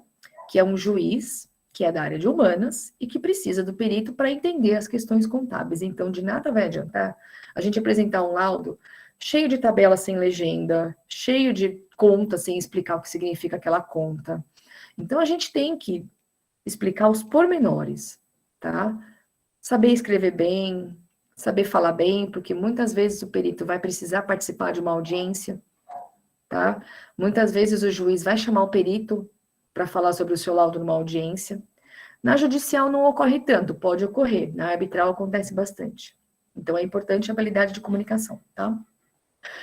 que é um juiz, que é da área de humanas, e que precisa do perito para entender as questões contábeis. Então, de nada vai adiantar a gente apresentar um laudo cheio de tabelas sem legenda, cheio de conta sem explicar o que significa aquela conta. Então, a gente tem que explicar os pormenores, tá? Saber escrever bem, saber falar bem, porque muitas vezes o perito vai precisar participar de uma audiência, tá? Muitas vezes o juiz vai chamar o perito para falar sobre o seu laudo numa audiência. Na judicial não ocorre tanto, pode ocorrer, na arbitral acontece bastante. Então, é importante a habilidade de comunicação, tá?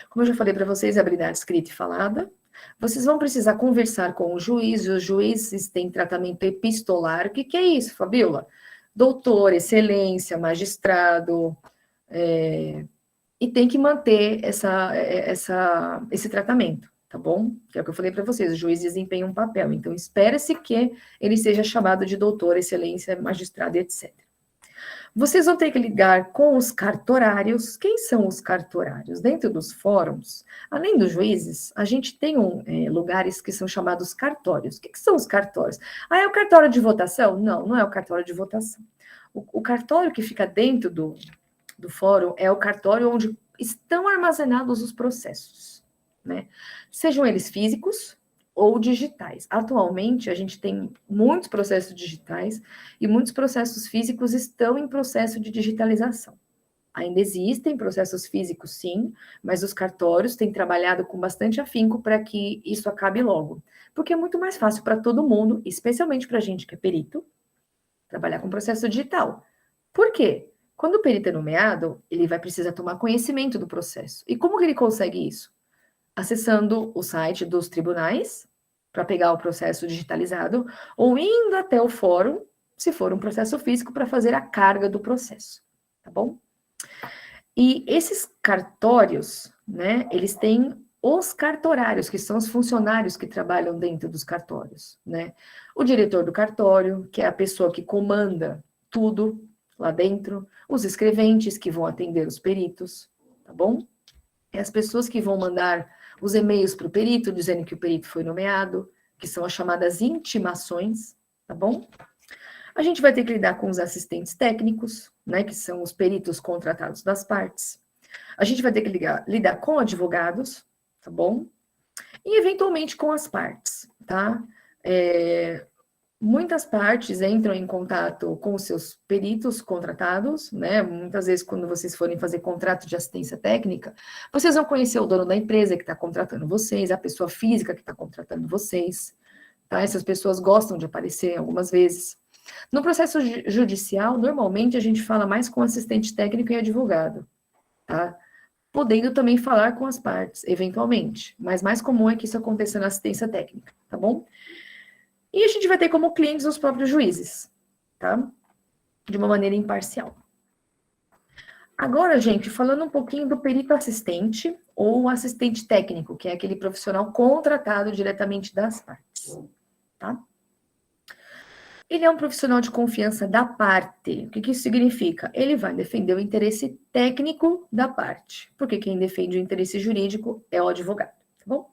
Como eu já falei para vocês, a habilidade escrita e falada. Vocês vão precisar conversar com o juiz, e os juízes têm tratamento epistolar. O que é isso, Fabiola? Doutor, excelência, magistrado, e tem que manter esse tratamento, tá bom? Que é o que eu falei para vocês, o juiz desempenha um papel, então espera-se que ele seja chamado de doutor, excelência, magistrado, etc. Vocês vão ter que ligar com os cartorários. Quem são os cartorários? Dentro dos fóruns, além dos juízes, a gente tem lugares que são chamados cartórios. O que são os cartórios? É o cartório de votação? Não, não é o cartório de votação. O cartório que fica dentro do fórum é o cartório onde estão armazenados os processos, né? Sejam eles físicos ou digitais. Atualmente, a gente tem muitos processos digitais e muitos processos físicos estão em processo de digitalização. Ainda existem processos físicos, sim, mas os cartórios têm trabalhado com bastante afinco para que isso acabe logo. Porque é muito mais fácil para todo mundo, especialmente para a gente que é perito, trabalhar com processo digital. Por quê? Quando o perito é nomeado, ele vai precisar tomar conhecimento do processo. E como que ele consegue isso? Acessando o site dos tribunais, para pegar o processo digitalizado, ou indo até o fórum, se for um processo físico, para fazer a carga do processo, tá bom? E esses cartórios, né, eles têm os cartorários, que são os funcionários que trabalham dentro dos cartórios, né? O diretor do cartório, que é a pessoa que comanda tudo, lá dentro, os escreventes que vão atender os peritos, tá bom? As pessoas que vão mandar os e-mails para o perito, dizendo que o perito foi nomeado, que são as chamadas intimações, tá bom? A gente vai ter que lidar com os assistentes técnicos, né, que são os peritos contratados das partes. A gente vai ter que lidar com advogados, tá bom? E, eventualmente, com as partes, tá? Muitas partes entram em contato com os seus peritos contratados, né? Muitas vezes, quando vocês forem fazer contrato de assistência técnica, vocês vão conhecer o dono da empresa que está contratando vocês, a pessoa física que está contratando vocês, tá? Essas pessoas gostam de aparecer algumas vezes. No processo judicial, normalmente a gente fala mais com assistente técnico e advogado, tá? Podendo também falar com as partes, eventualmente, mas mais comum é que isso aconteça na assistência técnica, tá bom? E a gente vai ter como clientes os próprios juízes, tá? De uma maneira imparcial. Agora, gente, falando um pouquinho do perito assistente ou assistente técnico, que é aquele profissional contratado diretamente das partes, tá? Ele é um profissional de confiança da parte. O que isso significa? Ele vai defender o interesse técnico da parte, porque quem defende o interesse jurídico é o advogado, tá bom?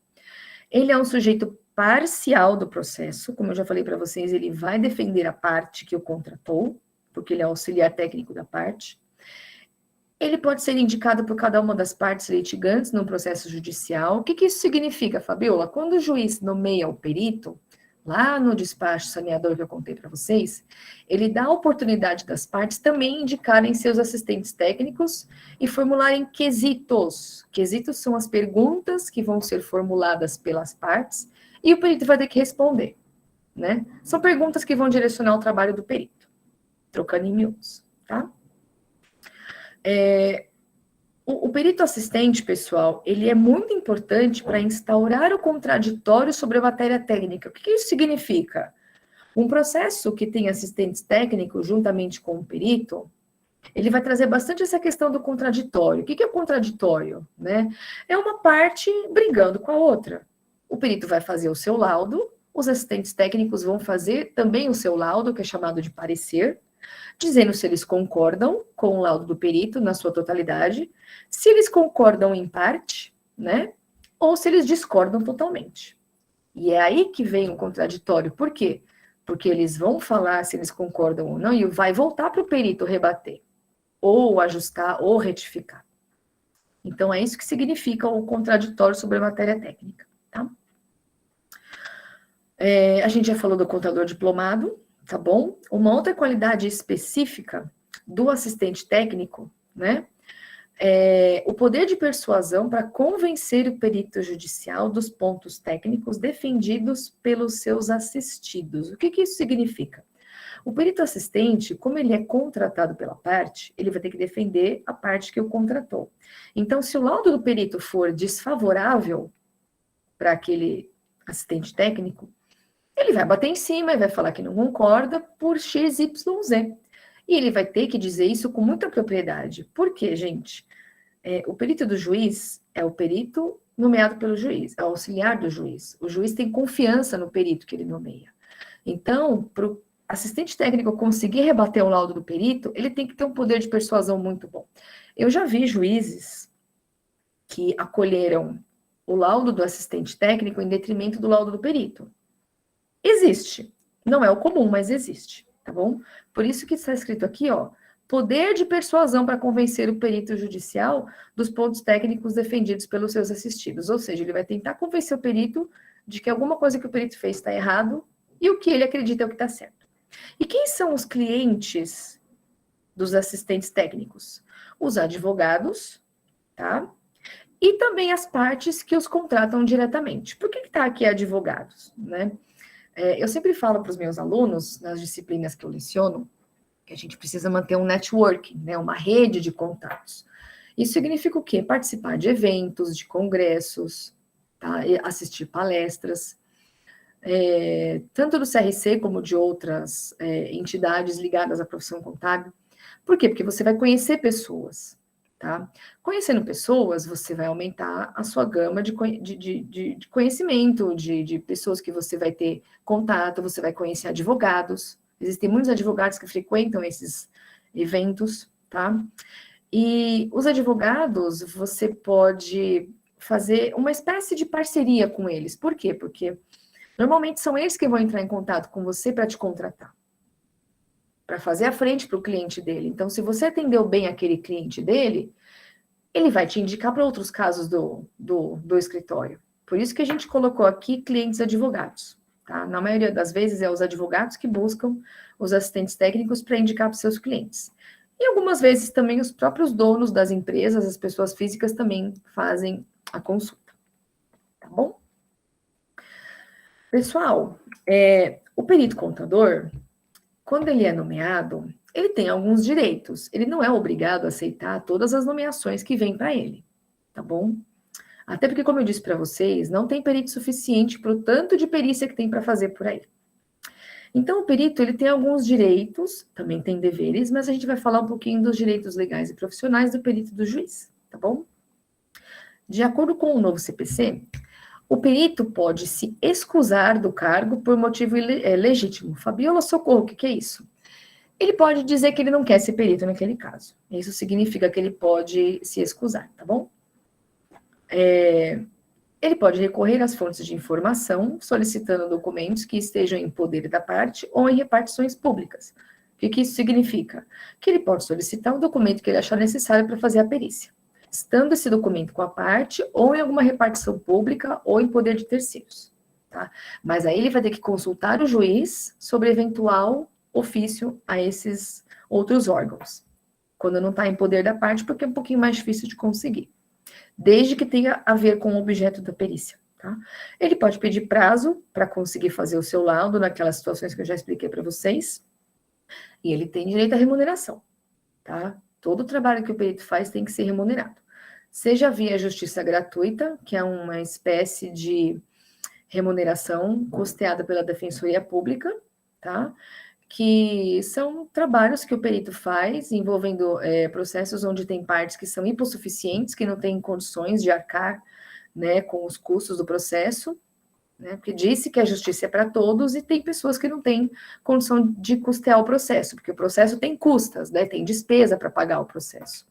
Ele é um sujeito parcial do processo, como eu já falei para vocês, ele vai defender a parte que o contratou, porque ele é auxiliar técnico da parte. Ele pode ser indicado por cada uma das partes litigantes no processo judicial. O que isso significa, Fabiola? Quando o juiz nomeia o perito, lá no despacho saneador que eu contei para vocês, ele dá a oportunidade das partes também indicarem seus assistentes técnicos e formularem quesitos. Quesitos são as perguntas que vão ser formuladas pelas partes e o perito vai ter que responder, né? São perguntas que vão direcionar o trabalho do perito, trocando em miúdos, tá? O perito assistente, pessoal, ele é muito importante para instaurar o contraditório sobre a matéria técnica. O que isso significa? Um processo que tem assistentes técnicos juntamente com o perito, ele vai trazer bastante essa questão do contraditório. O que é o contraditório? Né? É uma parte brigando com a outra. O perito vai fazer o seu laudo, os assistentes técnicos vão fazer também o seu laudo, que é chamado de parecer, dizendo se eles concordam com o laudo do perito na sua totalidade, se eles concordam em parte, né? Ou se eles discordam totalmente. E é aí que vem o contraditório. Por quê? Porque eles vão falar se eles concordam ou não e vai voltar para o perito rebater, ou ajustar, ou retificar. Então, é isso que significa o contraditório sobre a matéria técnica, tá? A gente já falou do contador diplomado, tá bom? Uma outra qualidade específica do assistente técnico, né? É o poder de persuasão para convencer o perito judicial dos pontos técnicos defendidos pelos seus assistidos. O que isso significa? O perito assistente, como ele é contratado pela parte, ele vai ter que defender a parte que o contratou. Então, se o laudo do perito for desfavorável para aquele assistente técnico, ele vai bater em cima e vai falar que não concorda por X, Y, Z. E ele vai ter que dizer isso com muita propriedade. Por quê, gente? O perito do juiz é o perito nomeado pelo juiz, é o auxiliar do juiz. O juiz tem confiança no perito que ele nomeia. Então, para o assistente técnico conseguir rebater o laudo do perito, ele tem que ter um poder de persuasão muito bom. Eu já vi juízes que acolheram o laudo do assistente técnico em detrimento do laudo do perito. Existe. Não é o comum, mas existe, tá bom? Por isso que está escrito aqui, ó, poder de persuasão para convencer o perito judicial dos pontos técnicos defendidos pelos seus assistidos. Ou seja, ele vai tentar convencer o perito de que alguma coisa que o perito fez está errado e o que ele acredita é o que está certo. E quem são os clientes dos assistentes técnicos? Os advogados, tá? E também as partes que os contratam diretamente. Por que está aqui advogados, né? Eu sempre falo para os meus alunos, nas disciplinas que eu leciono, que a gente precisa manter um networking, né, uma rede de contatos. Isso significa o quê? Participar de eventos, de congressos, tá? Assistir palestras, tanto do CRC como de outras entidades ligadas à profissão contábil. Por quê? Porque você vai conhecer pessoas, tá? Conhecendo pessoas, você vai aumentar a sua gama de conhecimento, de pessoas que você vai ter contato, você vai conhecer advogados. Existem muitos advogados que frequentam esses eventos, tá? E os advogados, você pode fazer uma espécie de parceria com eles. Por quê? Porque normalmente são eles que vão entrar em contato com você para te contratar, para fazer a frente para o cliente dele. Então, se você atendeu bem aquele cliente dele, ele vai te indicar para outros casos do escritório. Por isso que a gente colocou aqui clientes advogados, tá? Na maioria das vezes é os advogados que buscam os assistentes técnicos para indicar para os seus clientes. E algumas vezes também os próprios donos das empresas, as pessoas físicas também fazem a consulta, tá bom? Pessoal, o perito contador, quando ele é nomeado, ele tem alguns direitos. Ele não é obrigado a aceitar todas as nomeações que vêm para ele, tá bom? Até porque, como eu disse para vocês, não tem perito suficiente para o tanto de perícia que tem para fazer por aí. Então, o perito, ele tem alguns direitos, também tem deveres, mas a gente vai falar um pouquinho dos direitos legais e profissionais do perito e do juiz, tá bom? De acordo com o novo CPC, o perito pode se excusar do cargo por motivo legítimo. Fabiola, socorro, o que é isso? Ele pode dizer que ele não quer ser perito naquele caso. Isso significa que ele pode se excusar, tá bom? Ele pode recorrer às fontes de informação, solicitando documentos que estejam em poder da parte ou em repartições públicas. O que isso significa? Que ele pode solicitar um documento que ele achar necessário para fazer a perícia, estando esse documento com a parte ou em alguma repartição pública ou em poder de terceiros, tá? Mas aí ele vai ter que consultar o juiz sobre eventual ofício a esses outros órgãos, quando não está em poder da parte, porque é um pouquinho mais difícil de conseguir, desde que tenha a ver com o objeto da perícia, tá? Ele pode pedir prazo para conseguir fazer o seu laudo naquelas situações que eu já expliquei para vocês, e ele tem direito à remuneração, tá? Todo o trabalho que o perito faz tem que ser remunerado. Seja via justiça gratuita, que é uma espécie de remuneração custeada pela Defensoria Pública, tá? Que são trabalhos que o perito faz envolvendo processos onde tem partes que são hipossuficientes, que não têm condições de arcar, né, com os custos do processo, né, porque disse que a justiça é para todos e tem pessoas que não têm condição de custear o processo, porque o processo tem custas, né, tem despesa para pagar o processo.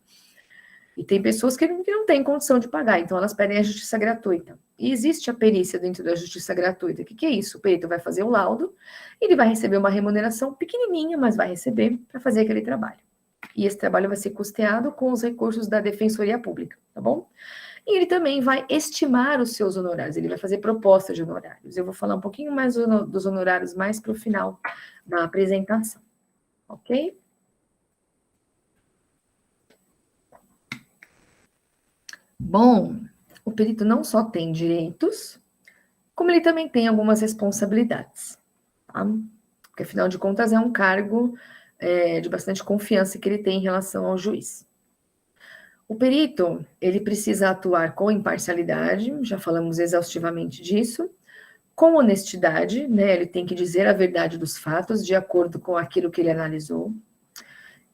E tem pessoas que não têm condição de pagar, então elas pedem a justiça gratuita. E existe a perícia dentro da justiça gratuita. O que é isso? O perito vai fazer o laudo, ele vai receber uma remuneração pequenininha, mas vai receber para fazer aquele trabalho. E esse trabalho vai ser custeado com os recursos da Defensoria Pública, tá bom? E ele também vai estimar os seus honorários, ele vai fazer proposta de honorários. Eu vou falar um pouquinho mais dos honorários mais para o final da apresentação, ok? Bom, o perito não só tem direitos, como ele também tem algumas responsabilidades, tá? Porque, afinal de contas, é um cargo de bastante confiança que ele tem em relação ao juiz. O perito, ele precisa atuar com imparcialidade, já falamos exaustivamente disso, com honestidade, né? Ele tem que dizer a verdade dos fatos, de acordo com aquilo que ele analisou.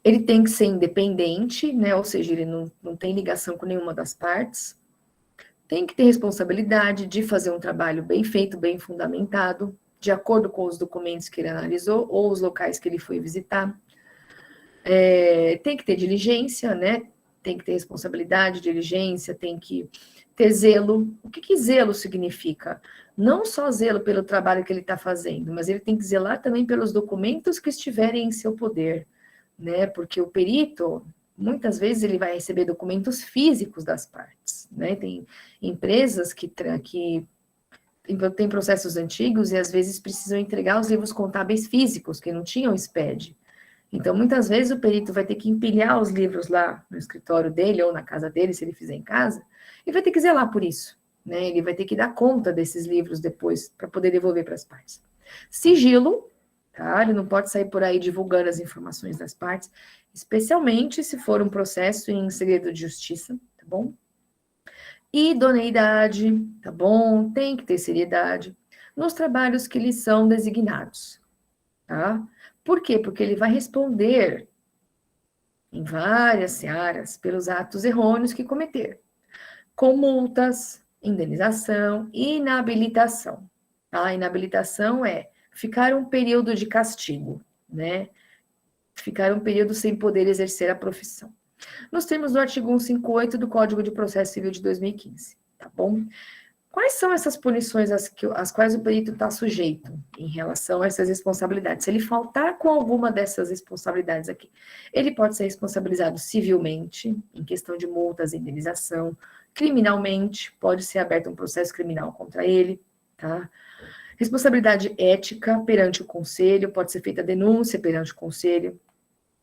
Ele tem que ser independente, né? Ou seja, ele não tem ligação com nenhuma das partes. Tem que ter responsabilidade de fazer um trabalho bem feito, bem fundamentado, de acordo com os documentos que ele analisou ou os locais que ele foi visitar. Tem que ter diligência, né? Tem que ter responsabilidade, diligência, tem que ter zelo. O que zelo significa? Não só zelo pelo trabalho que ele está fazendo, mas ele tem que zelar também pelos documentos que estiverem em seu poder, né? Porque o perito, muitas vezes, ele vai receber documentos físicos das partes, né? Tem empresas que têm processos antigos e, às vezes, precisam entregar os livros contábeis físicos, que não tinham SPED. Então, muitas vezes, o perito vai ter que empilhar os livros lá no escritório dele ou na casa dele, se ele fizer em casa, e vai ter que zelar por isso, né? Ele vai ter que dar conta desses livros depois para poder devolver para as partes. Sigilo, tá? Ele não pode sair por aí divulgando as informações das partes, especialmente se for um processo em segredo de justiça, tá bom? Idoneidade, tá bom? Tem que ter seriedade nos trabalhos que lhe são designados, tá? Por quê? Porque ele vai responder em várias searas pelos atos errôneos que cometer, com multas, indenização, inabilitação. A inabilitação é ficar um período de castigo, né? ficar um período sem poder exercer a profissão, nos termos do artigo 158 do Código de Processo Civil de 2015, tá bom? Quais são essas punições às quais o perito está sujeito em relação a essas responsabilidades? Se ele faltar com alguma dessas responsabilidades aqui, ele pode ser responsabilizado civilmente, em questão de multas e indenização, criminalmente, pode ser aberto um processo criminal contra ele, tá? Responsabilidade ética perante o conselho, pode ser feita denúncia perante o conselho,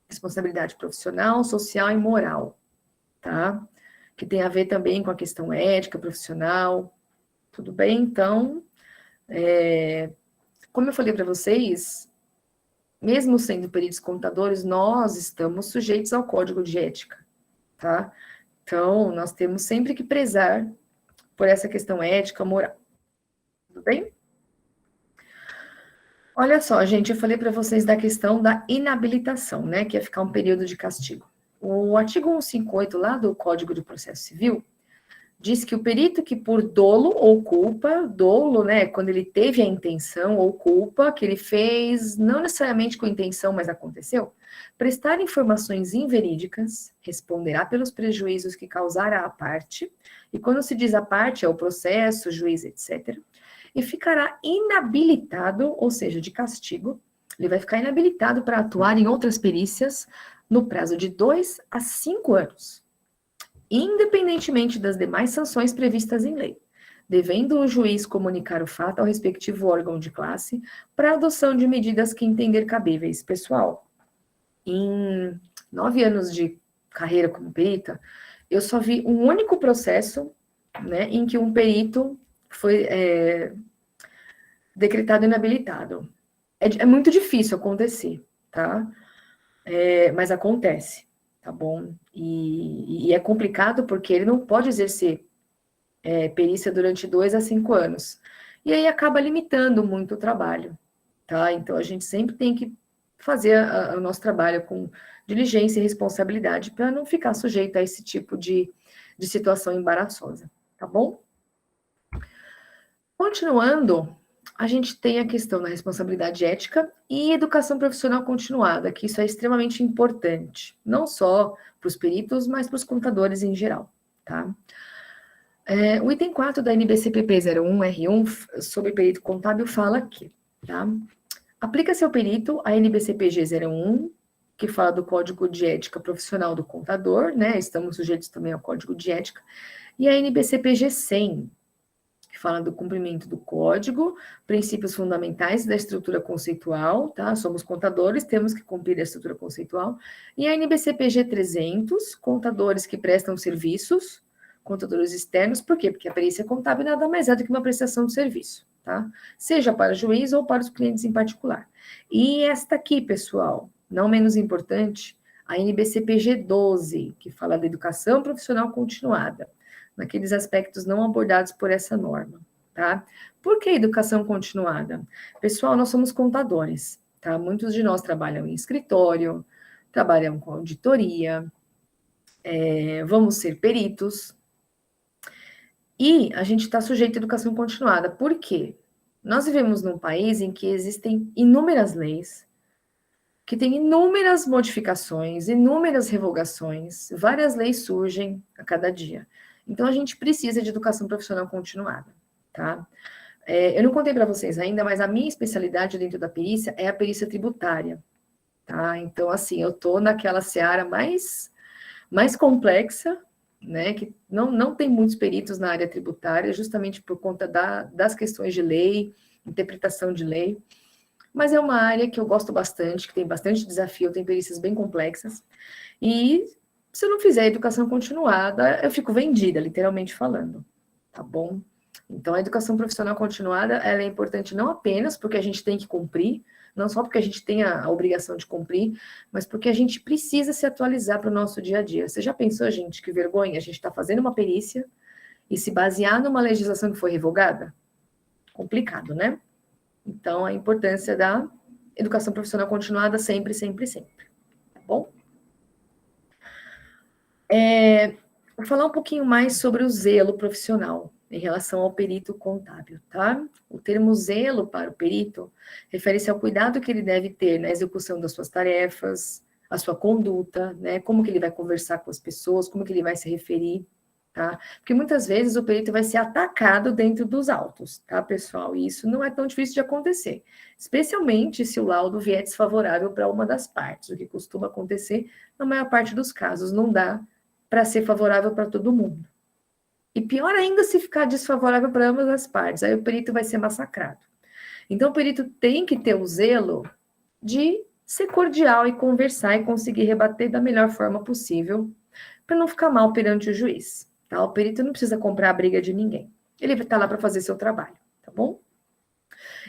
responsabilidade profissional, social e moral, tá? Que tem a ver também com a questão ética, profissional. Tudo bem? Então, como eu falei para vocês, mesmo sendo peritos contadores, nós estamos sujeitos ao código de ética, tá? Então, nós temos sempre que prezar por essa questão ética, moral. Tudo bem? Olha só, gente, eu falei para vocês da questão da inabilitação, né? Que é ficar um período de castigo. O artigo 158 lá do Código de Processo Civil diz que o perito que por dolo ou culpa, dolo, né, quando ele teve a intenção ou culpa, que ele fez, não necessariamente com intenção, mas aconteceu, prestar informações inverídicas, responderá pelos prejuízos que causara a parte, e quando se diz a parte, é o processo, o juiz, etc., e ficará inabilitado, ou seja, de castigo, ele vai ficar inabilitado para atuar em outras perícias no prazo de 2 a 5 anos. Independentemente das demais sanções previstas em lei, devendo o juiz comunicar o fato ao respectivo órgão de classe para adoção de medidas que entender cabíveis. Pessoal, em 9 anos de carreira como perita, eu só vi um único processo, né, em que um perito foi decretado inabilitado. É muito difícil acontecer, tá? Mas acontece. Tá bom? E é complicado porque ele não pode exercer perícia durante 2 a 5 anos. E aí acaba limitando muito o trabalho, tá? Então a gente sempre tem que fazer o nosso trabalho com diligência e responsabilidade para não ficar sujeito a esse tipo de situação embaraçosa, tá bom? Continuando, a gente tem a questão da responsabilidade ética e educação profissional continuada, que isso é extremamente importante, não só para os peritos, mas para os contadores em geral, tá? O item 4 da NBCPP 01R1 sobre perito contábil fala aqui, tá? Aplica-se ao perito a NBCPG 01, que fala do Código de Ética Profissional do Contador, né? Estamos sujeitos também ao Código de Ética, e a NBCPG 100, que fala do cumprimento do código, princípios fundamentais da estrutura conceitual, tá? Somos contadores, temos que cumprir a estrutura conceitual. E a NBCPG 300, contadores que prestam serviços, contadores externos, por quê? Porque a perícia contábil nada mais é do que uma prestação de serviço, tá? Seja para o juiz ou para os clientes em particular. E esta aqui, pessoal, não menos importante, a NBCPG 12, que fala da educação profissional continuada, naqueles aspectos não abordados por essa norma, tá? Por que educação continuada? Pessoal, nós somos contadores, tá? Muitos de nós trabalham em escritório, trabalham com auditoria, vamos ser peritos, e a gente está sujeito à educação continuada. Por quê? Nós vivemos num país em que existem inúmeras leis, que tem inúmeras modificações, inúmeras revogações, várias leis surgem a cada dia. Então, a gente precisa de educação profissional continuada, tá? Eu não contei para vocês ainda, mas a minha especialidade dentro da perícia é a perícia tributária, tá? Então, assim, eu tô naquela seara mais complexa, né? Que não tem muitos peritos na área tributária, justamente por conta das questões de lei, interpretação de lei. Mas é uma área que eu gosto bastante, que tem bastante desafio, tem perícias bem complexas. E se eu não fizer educação continuada, eu fico vendida, literalmente falando, tá bom? Então, a educação profissional continuada, ela é importante não apenas porque a gente tem que cumprir, não só porque a gente tem a obrigação de cumprir, mas porque a gente precisa se atualizar para o nosso dia a dia. Você já pensou, gente, que vergonha a gente está fazendo uma perícia e se basear numa legislação que foi revogada? Complicado, né? Então, a importância da educação profissional continuada sempre, sempre, sempre. Tá bom? Vou falar um pouquinho mais sobre o zelo profissional, em relação ao perito contábil, tá? O termo zelo para o perito refere-se ao cuidado que ele deve ter na execução das suas tarefas, a sua conduta, né? Como que ele vai conversar com as pessoas, como que ele vai se referir, tá? Porque muitas vezes o perito vai ser atacado dentro dos autos, tá, pessoal? E isso não é tão difícil de acontecer, especialmente se o laudo vier desfavorável para uma das partes, o que costuma acontecer na maior parte dos casos, não dá para ser favorável para todo mundo. E pior ainda se ficar desfavorável para ambas as partes, aí o perito vai ser massacrado. Então o perito tem que ter o zelo de ser cordial e conversar e conseguir rebater da melhor forma possível, para não ficar mal perante o juiz, tá? O perito não precisa comprar a briga de ninguém. Ele vai estar lá para fazer seu trabalho, tá bom?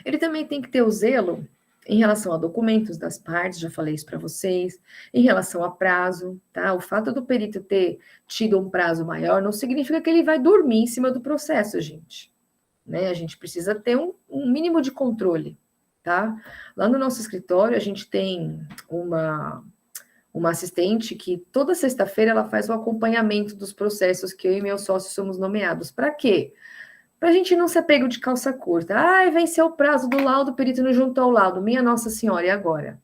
Ele também tem que ter o zelo em relação a documentos das partes, já falei isso para vocês, em relação a prazo, tá? O fato do perito ter tido um prazo maior não significa que ele vai dormir em cima do processo, gente. Né? A gente precisa ter um mínimo de controle, tá? Lá no nosso escritório, a gente tem uma assistente que toda sexta-feira ela faz o acompanhamento dos processos que eu e meu sócio somos nomeados. Para quê? Para a gente não ser pego de calça curta. Ai, venceu o prazo do laudo, o perito não juntou o laudo. Minha Nossa Senhora, e agora?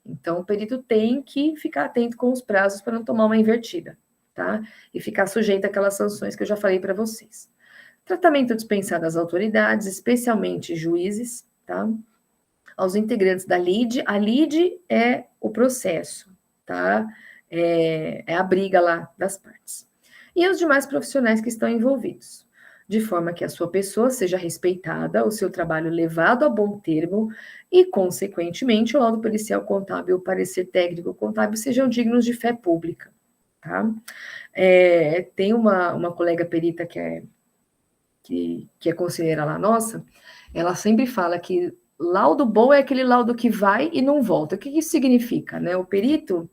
Então, o perito tem que ficar atento com os prazos para não tomar uma invertida, tá? E ficar sujeito àquelas sanções que eu já falei para vocês. Tratamento dispensado às autoridades, especialmente juízes, tá? Aos integrantes da LIDE. A LIDE é o processo, tá? É a briga lá das partes. E aos demais profissionais que estão envolvidos, de forma que a sua pessoa seja respeitada, o seu trabalho levado a bom termo e, consequentemente, o laudo pericial contábil, o parecer técnico contábil sejam dignos de fé pública, tá? Tem uma colega perita que é conselheira lá nossa, ela sempre fala que laudo bom é aquele laudo que vai e não volta. O que isso significa, né? O perito,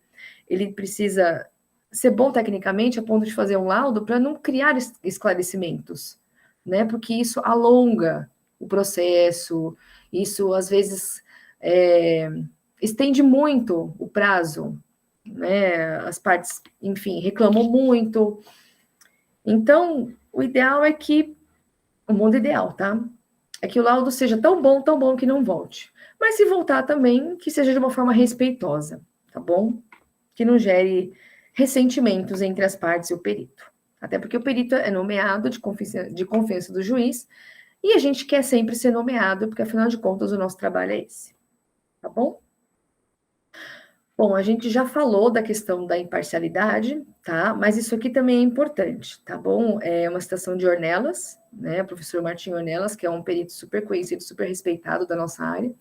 ele precisa ser bom tecnicamente a ponto de fazer um laudo para não criar esclarecimentos, né? Porque isso alonga o processo, isso às vezes estende muito o prazo, né? As partes, enfim, reclamam muito. Então, o ideal é que o mundo ideal, tá? É que o laudo seja tão bom que não volte. Mas se voltar também, que seja de uma forma respeitosa, tá bom? Que não gere ressentimentos entre as partes e o perito. Até porque o perito é nomeado de confiança do juiz e a gente quer sempre ser nomeado, porque afinal de contas o nosso trabalho é esse. Tá bom? Bom, a gente já falou da questão da imparcialidade, tá? Mas isso aqui também é importante, tá bom? É uma citação de Ornelas, né? O professor Martim Ornelas, que é um perito super conhecido, super respeitado da nossa área.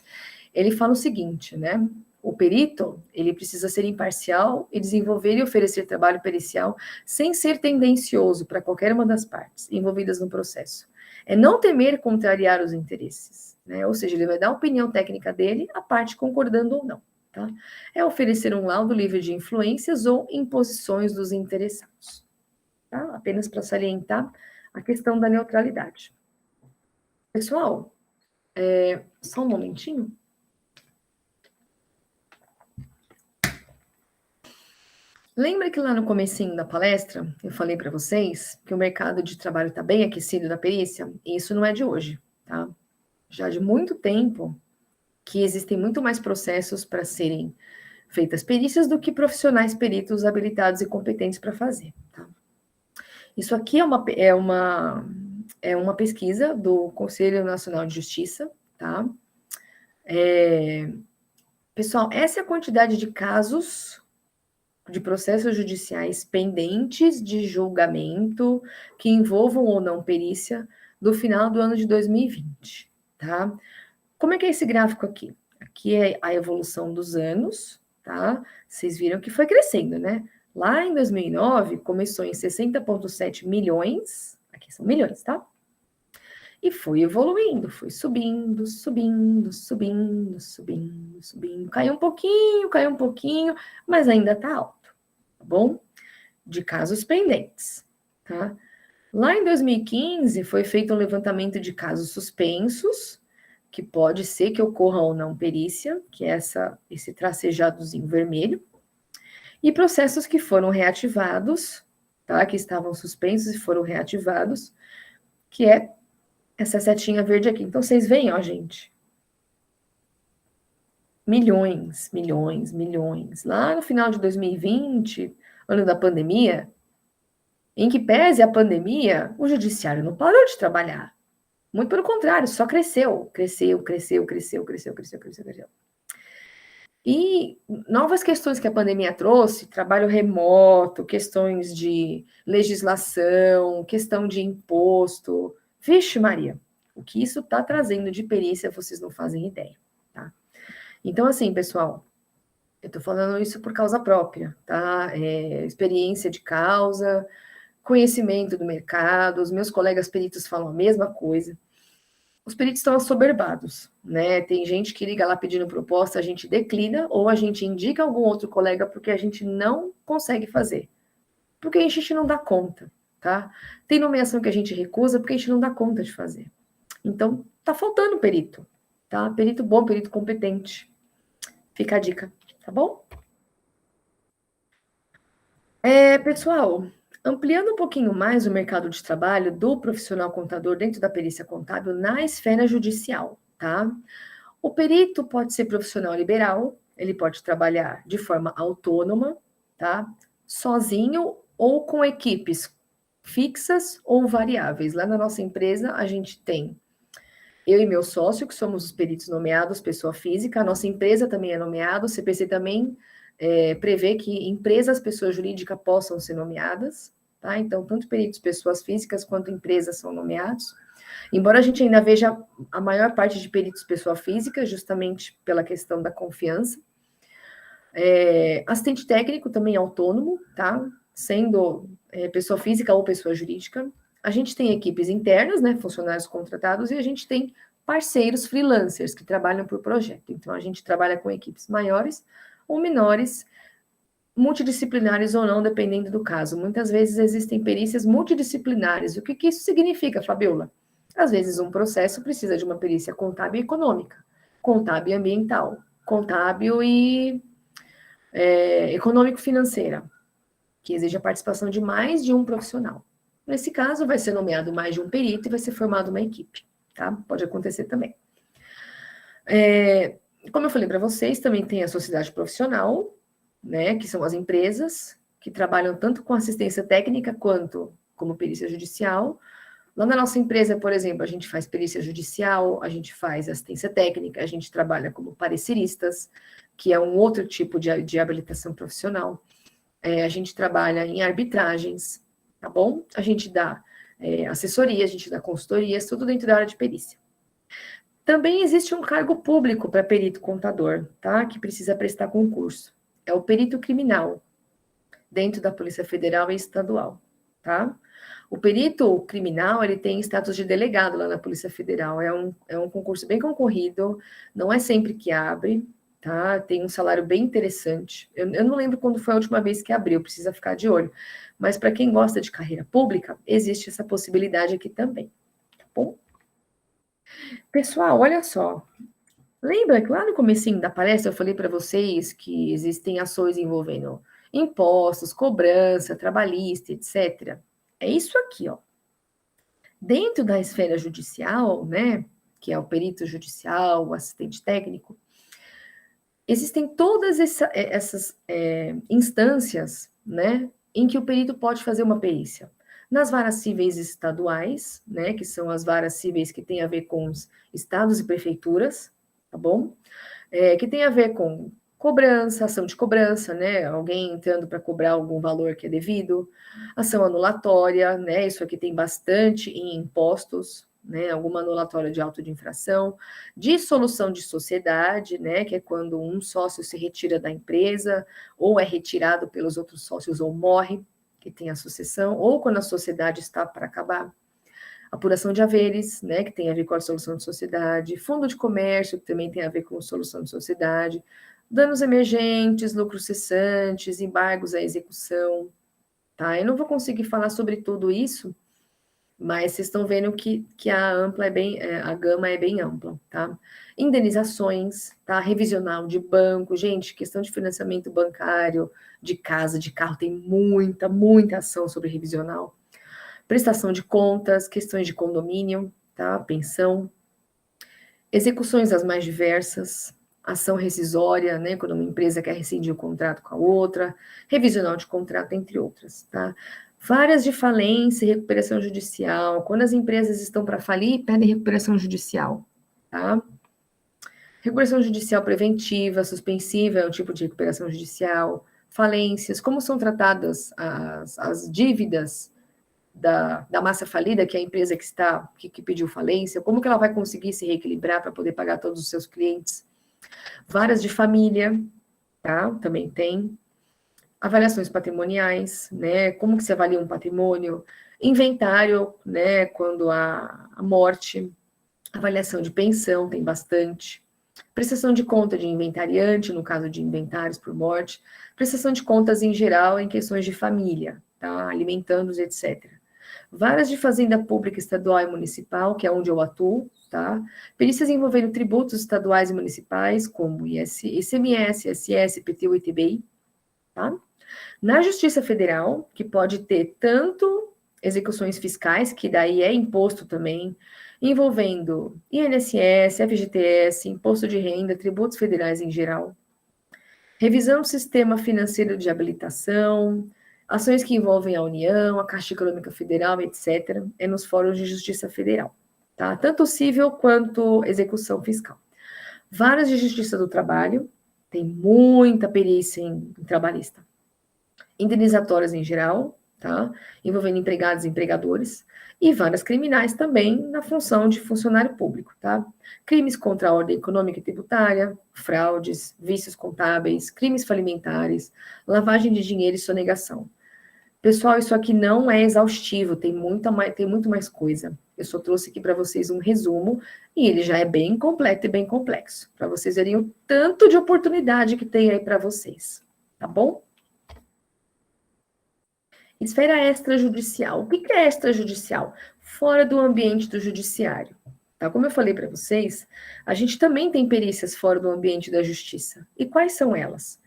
Ele fala o seguinte, né? O perito, ele precisa ser imparcial e desenvolver e oferecer trabalho pericial sem ser tendencioso para qualquer uma das partes envolvidas no processo. É não temer contrariar os interesses, né? Ou seja, ele vai dar a opinião técnica dele, a parte concordando ou não. Tá? É oferecer um laudo livre de influências ou imposições dos interessados. Tá? Apenas para salientar a questão da neutralidade. Pessoal, só um momentinho. Lembra que lá no comecinho da palestra eu falei para vocês que o mercado de trabalho está bem aquecido da perícia? E isso não é de hoje, tá? Já de muito tempo que existem muito mais processos para serem feitas perícias do que profissionais peritos habilitados e competentes para fazer. Tá? Isso aqui é uma pesquisa do Conselho Nacional de Justiça, tá? Pessoal, essa é a quantidade de casos de processos judiciais pendentes de julgamento que envolvam ou não perícia do final do ano de 2020, tá? Como é que é esse gráfico aqui? Aqui é a evolução dos anos, tá? Vocês viram que foi crescendo, né? Lá em 2009, começou em 60,7 milhões, aqui são milhões, tá? E foi evoluindo, foi subindo, subindo, subindo, subindo, subindo. Caiu um pouquinho, mas ainda tá alto, tá bom? De casos pendentes, tá? Lá em 2015, foi feito um levantamento de casos suspensos, que pode ser que ocorra ou não perícia, que é esse tracejadozinho vermelho, e processos que foram reativados, tá? Que estavam suspensos e foram reativados, que é essa setinha verde aqui. Então, vocês veem, ó, gente, milhões, milhões, milhões. Lá no final de 2020, ano da pandemia, em que pese a pandemia, o judiciário não parou de trabalhar. Muito pelo contrário, só cresceu, cresceu, cresceu, cresceu, cresceu, cresceu, cresceu, cresceu. E novas questões que a pandemia trouxe, trabalho remoto, questões de legislação, questão de imposto. Vixe, Maria, o que isso está trazendo de perícia, vocês não fazem ideia, tá? Então, assim, pessoal, eu estou falando isso por causa própria, tá? Experiência de causa, conhecimento do mercado, os meus colegas peritos falam a mesma coisa. Os peritos estão assoberbados, né? Tem gente que liga lá pedindo proposta, a gente declina, ou a gente indica algum outro colega porque a gente não consegue fazer. Porque a gente não dá conta, tá? Tem nomeação que a gente recusa porque a gente não dá conta de fazer. Então, tá faltando perito, tá? Perito bom, perito competente. Fica a dica, tá bom? Pessoal, ampliando um pouquinho mais o mercado de trabalho do profissional contador dentro da perícia contábil na esfera judicial, tá? O perito pode ser profissional liberal, ele pode trabalhar de forma autônoma, tá? Sozinho ou com equipes fixas ou variáveis. Lá na nossa empresa, a gente tem eu e meu sócio, que somos os peritos nomeados, pessoa física, a nossa empresa também é nomeada, o CPC também prevê que empresas, pessoa jurídica, possam ser nomeadas, tá? Então, tanto peritos, pessoas físicas, quanto empresas são nomeados. Embora a gente ainda veja a maior parte de peritos pessoa física, justamente pela questão da confiança. Assistente técnico também é autônomo, tá? Sendo pessoa física ou pessoa jurídica. A gente tem equipes internas, né? Funcionários contratados, e a gente tem parceiros freelancers que trabalham por projeto. Então, a gente trabalha com equipes maiores ou menores, multidisciplinares ou não, dependendo do caso. Muitas vezes existem perícias multidisciplinares. O que isso significa, Fabiola? Às vezes um processo precisa de uma perícia contábil e econômica, contábil e ambiental, contábil e econômico-financeira, que exige a participação de mais de um profissional. Nesse caso, vai ser nomeado mais de um perito e vai ser formada uma equipe, tá? Pode acontecer também. Como eu falei para vocês, também tem a sociedade profissional, né, que são as empresas que trabalham tanto com assistência técnica quanto como perícia judicial. Lá na nossa empresa, por exemplo, a gente faz perícia judicial, a gente faz assistência técnica, a gente trabalha como pareceristas, que é um outro tipo de habilitação profissional. A gente trabalha em arbitragens, tá bom? A gente dá assessoria, a gente dá consultorias, tudo dentro da área de perícia. Também existe um cargo público para perito contador, tá? Que precisa prestar concurso. É o perito criminal, dentro da Polícia Federal e Estadual, tá? O perito criminal, ele tem status de delegado lá na Polícia Federal. É um concurso bem concorrido, não é sempre que abre, tá? Tem um salário bem interessante. Eu não lembro quando foi a última vez que abriu, precisa ficar de olho. Mas para quem gosta de carreira pública, existe essa possibilidade aqui também, tá bom? Pessoal, olha só. Lembra que lá no comecinho da palestra eu falei para vocês que existem ações envolvendo impostos, cobrança, trabalhista, etc. É isso aqui, ó. Dentro da esfera judicial, né, que é o perito judicial, o assistente técnico, existem todas essas instâncias, né, em que o perito pode fazer uma perícia. Nas varas cíveis estaduais, né, que são as varas cíveis que têm a ver com os estados e prefeituras, tá bom? Que tem a ver com cobrança, ação de cobrança, né? Alguém entrando para cobrar algum valor que é devido, ação anulatória, né? Isso aqui tem bastante em impostos, né? Alguma anulatória de auto de infração, dissolução de sociedade, né? Que é quando um sócio se retira da empresa, ou é retirado pelos outros sócios, ou morre, que tem a sucessão, ou quando a sociedade está para acabar. Apuração de haveres, né, que tem a ver com a solução de sociedade, fundo de comércio, que também tem a ver com a solução de sociedade, danos emergentes, lucros cessantes, embargos à execução, tá? Eu não vou conseguir falar sobre tudo isso, mas vocês estão vendo que a gama é bem ampla, tá? Indenizações, tá? Revisional de banco, gente, questão de financiamento bancário, de casa, de carro, tem muita ação sobre revisional. prestação de contas, questões de condomínio, tá? Pensão, execuções das mais diversas, ação rescisória, né? Quando uma empresa quer rescindir o contrato com a outra, revisional de contrato, entre outras, tá? Várias de falência e recuperação judicial. Quando as empresas estão para falir, pedem recuperação judicial, tá? Recuperação judicial preventiva, suspensiva é o tipo de recuperação judicial. Falências, como são tratadas as dívidas da massa falida, que é a empresa que pediu falência, como que ela vai conseguir se reequilibrar para poder pagar todos os seus clientes. Várias de família, tá? Também tem. Avaliações patrimoniais, né? Como que se avalia um patrimônio? Inventário, né? Quando há a morte. Avaliação de pensão, tem bastante. Prestação de conta de inventariante, no caso de inventários por morte. Prestação de contas em geral em questões de família, tá? Alimentandos, etc. Várias de fazenda pública estadual e municipal, que é onde eu atuo, tá? Perícias envolvendo tributos estaduais e municipais, como ICMS, ISS, IPTU e ITBI, tá? Na Justiça Federal, que pode ter tanto execuções fiscais, que daí é imposto também, envolvendo INSS, FGTS, imposto de renda, tributos federais em geral, revisão do sistema financeiro de habilitação, ações que envolvem a União, a Caixa Econômica Federal, etc., é nos fóruns de Justiça Federal, tá? Tanto civil quanto execução fiscal. Várias de Justiça do Trabalho, tem muita perícia em trabalhista. Indenizatórias em geral, tá? Envolvendo empregados e empregadores, e várias criminais também na função de funcionário público, tá? Crimes contra a ordem econômica e tributária, fraudes, vícios contábeis, crimes falimentares, lavagem de dinheiro e sonegação. Pessoal, isso aqui não é exaustivo, tem muito mais coisa. Eu só trouxe aqui para vocês um resumo, e ele já é bem completo e bem complexo, para vocês verem o tanto de oportunidade que tem aí para vocês, tá bom? Esfera extrajudicial. O que é extrajudicial? Fora do ambiente do judiciário. Tá? Como eu falei para vocês, a gente também tem perícias fora do ambiente da justiça. E quais são elas?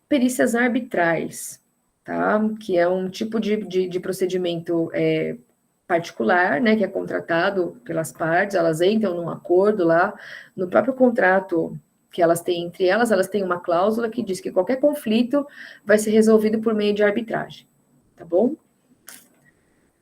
Perícias arbitrais, tá? Que é um tipo de procedimento particular, né? Que é contratado pelas partes, elas entram num acordo lá, no próprio contrato que elas têm entre elas têm uma cláusula que diz que qualquer conflito vai ser resolvido por meio de arbitragem. Tá bom?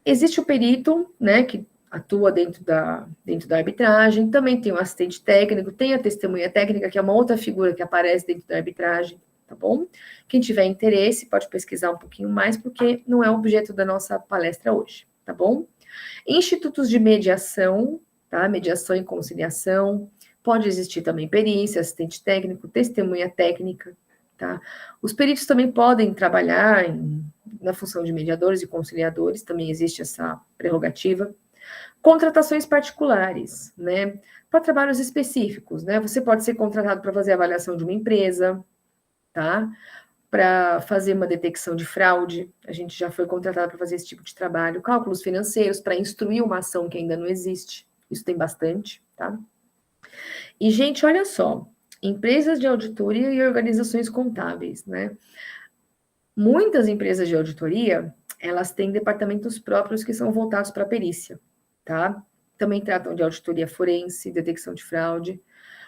Existe o perito, né, que atua dentro da arbitragem, também tem o assistente técnico, tem a testemunha técnica, que é uma outra figura que aparece dentro da arbitragem, tá bom? Quem tiver interesse pode pesquisar um pouquinho mais, porque não é o objeto da nossa palestra hoje, tá bom? Institutos de mediação, tá? Mediação e conciliação, pode existir também perícia, assistente técnico, testemunha técnica, tá? Os peritos também podem trabalhar na função de mediadores e conciliadores, também existe essa prerrogativa. Contratações particulares, né? Para trabalhos específicos, né? Você pode ser contratado para fazer a avaliação de uma empresa, tá? Para fazer uma detecção de fraude, a gente já foi contratado para fazer esse tipo de trabalho. Cálculos financeiros, para instruir uma ação que ainda não existe, isso tem bastante, tá? E, gente, olha só, empresas de auditoria e organizações contábeis, né? Muitas empresas de auditoria, elas têm departamentos próprios que são voltados para a perícia, tá? Também tratam de auditoria forense, detecção de fraude.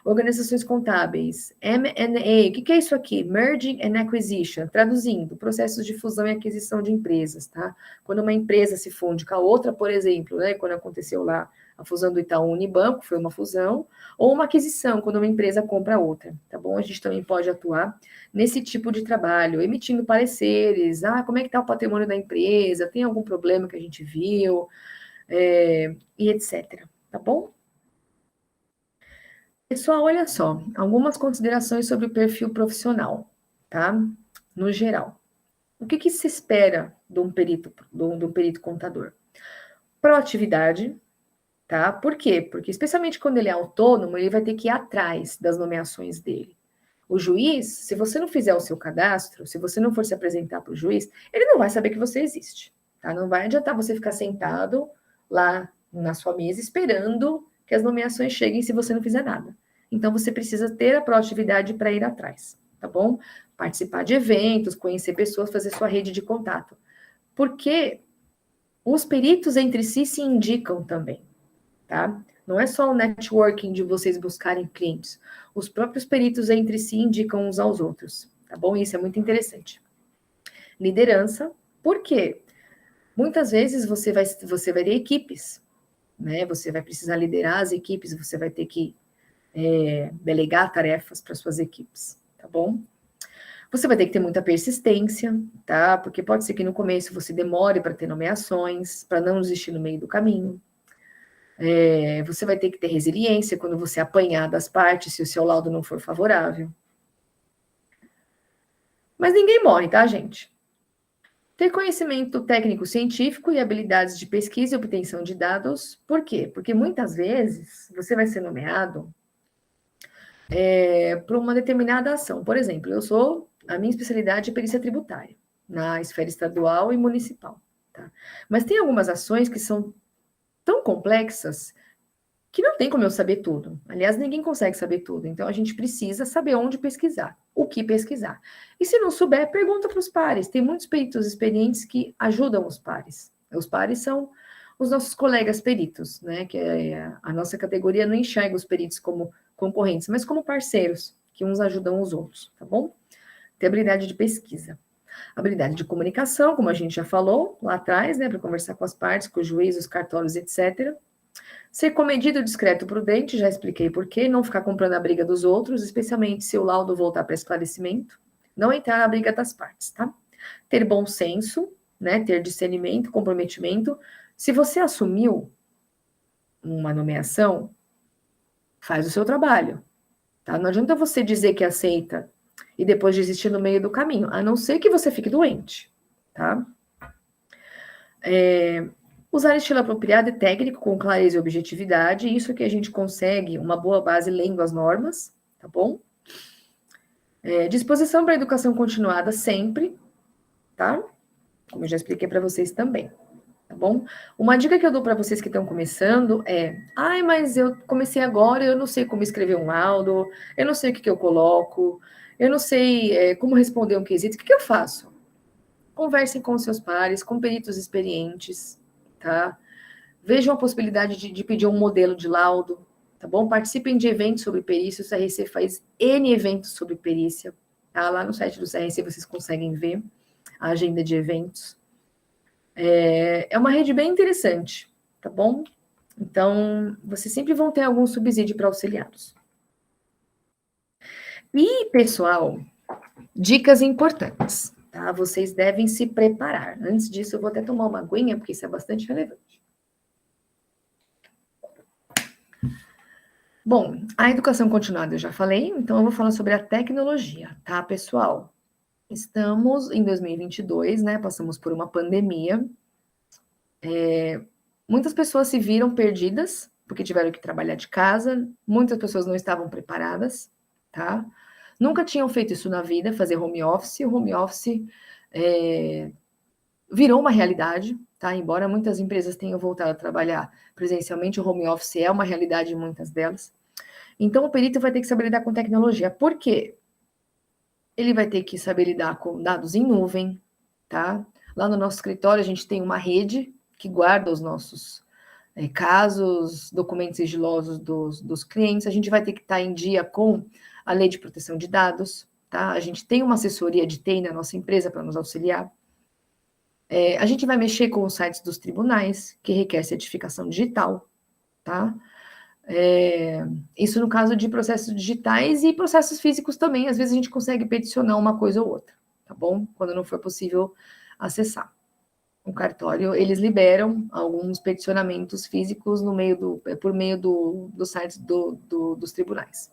Organizações contábeis, M&A, o que é isso aqui? Merging and Acquisition, traduzindo, processos de fusão e aquisição de empresas, tá? Quando uma empresa se funde com a outra, por exemplo, né, quando aconteceu lá a fusão do Itaú Unibanco, foi uma fusão, ou uma aquisição, quando uma empresa compra a outra, tá bom? A gente também pode atuar nesse tipo de trabalho, emitindo pareceres, como é que está o patrimônio da empresa, tem algum problema que a gente viu, e etc, tá bom? Pessoal, olha só, algumas considerações sobre o perfil profissional, tá? No geral. O que se espera de um perito contador? Proatividade, tá? Por quê? Porque, especialmente quando ele é autônomo, ele vai ter que ir atrás das nomeações dele. O juiz, se você não fizer o seu cadastro, se você não for se apresentar para o juiz, ele não vai saber que você existe, tá? Não vai adiantar você ficar sentado lá na sua mesa esperando que as nomeações cheguem se você não fizer nada. Então, você precisa ter a proatividade para ir atrás, tá bom? Participar de eventos, conhecer pessoas, fazer sua rede de contato. Porque Os peritos entre si se indicam também, tá? Não é só o networking de vocês buscarem clientes. Os próprios peritos entre si indicam uns aos outros, tá bom? Isso é muito interessante. Liderança, por quê? Muitas vezes você vai ter equipes, né? Você vai precisar liderar as equipes, você vai ter que delegar tarefas para suas equipes, tá bom? Você vai ter que ter muita persistência, tá? Porque pode ser que no começo você demore para ter nomeações, para não desistir no meio do caminho. Você vai ter que ter resiliência quando você apanhar das partes, se o seu laudo não for favorável. Mas ninguém morre, tá, gente? Ter conhecimento técnico-científico e habilidades de pesquisa e obtenção de dados. Por quê? Porque muitas vezes você vai ser nomeado para uma determinada ação. Por exemplo, a minha especialidade é perícia tributária, na esfera estadual e municipal. Tá? Mas tem algumas ações que são tão complexas que não tem como eu saber tudo. Aliás, ninguém consegue saber tudo. Então, a gente precisa saber onde pesquisar, o que pesquisar. E se não souber, pergunta para os pares. Tem muitos peritos experientes que ajudam os pares. Os pares são os nossos colegas peritos, né? Que a nossa categoria não enxerga os peritos como concorrentes, mas como parceiros, que uns ajudam os outros, tá bom? Ter habilidade de pesquisa. Habilidade de comunicação, como a gente já falou lá atrás, né? Para conversar com as partes, com os juízes, os cartórios, etc. Ser comedido, discreto, prudente, já expliquei por quê. Não ficar comprando a briga dos outros, especialmente se o laudo voltar para esclarecimento. Não entrar na briga das partes, tá? Ter bom senso, né? Ter discernimento, comprometimento. Se você assumiu uma nomeação, faz o seu trabalho, tá? Não adianta você dizer que aceita e depois desistir no meio do caminho, a não ser que você fique doente, tá? Usar estilo apropriado e técnico com clareza e objetividade, isso que a gente consegue uma boa base lendo as normas, tá bom? Disposição para a educação continuada sempre, tá? Como eu já expliquei para vocês também, tá bom? Uma dica que eu dou para vocês que estão começando é: mas eu comecei agora, eu não sei como escrever um laudo, eu não sei o que eu coloco, eu não sei como responder um quesito, o que eu faço? Conversem com seus pares, com peritos experientes, tá? Vejam a possibilidade de pedir um modelo de laudo, tá bom? Participem de eventos sobre perícia, o CRC faz N eventos sobre perícia, tá? Lá no site do CRC vocês conseguem ver a agenda de eventos. É uma rede bem interessante, tá bom? Então, vocês sempre vão ter algum subsídio para auxiliá-los. E, pessoal, dicas importantes, tá? Vocês devem se preparar. Antes disso, eu vou até tomar uma aguinha, porque isso é bastante relevante. Bom, a educação continuada eu já falei, então eu vou falar sobre a tecnologia, tá, pessoal? Estamos em 2022, né? Passamos por uma pandemia. Muitas pessoas se viram perdidas, porque tiveram que trabalhar de casa, muitas pessoas não estavam preparadas, tá? Nunca tinham feito isso na vida, fazer home office. O home office virou uma realidade, tá? Embora muitas empresas tenham voltado a trabalhar presencialmente, o home office é uma realidade em muitas delas. Então, o perito vai ter que saber lidar com tecnologia. Por quê? Ele vai ter que saber lidar com dados em nuvem, tá? Lá no nosso escritório, a gente tem uma rede que guarda os nossos casos, documentos sigilosos dos clientes. A gente vai ter que estar em dia com a lei de proteção de dados, tá? A gente tem uma assessoria de TI na nossa empresa para nos auxiliar. A gente vai mexer com os sites dos tribunais, que requer certificação digital, tá? Isso no caso de processos digitais e processos físicos também. Às vezes a gente consegue peticionar uma coisa ou outra, tá bom? Quando não for possível acessar. O cartório, eles liberam alguns peticionamentos físicos por meio dos sites dos tribunais.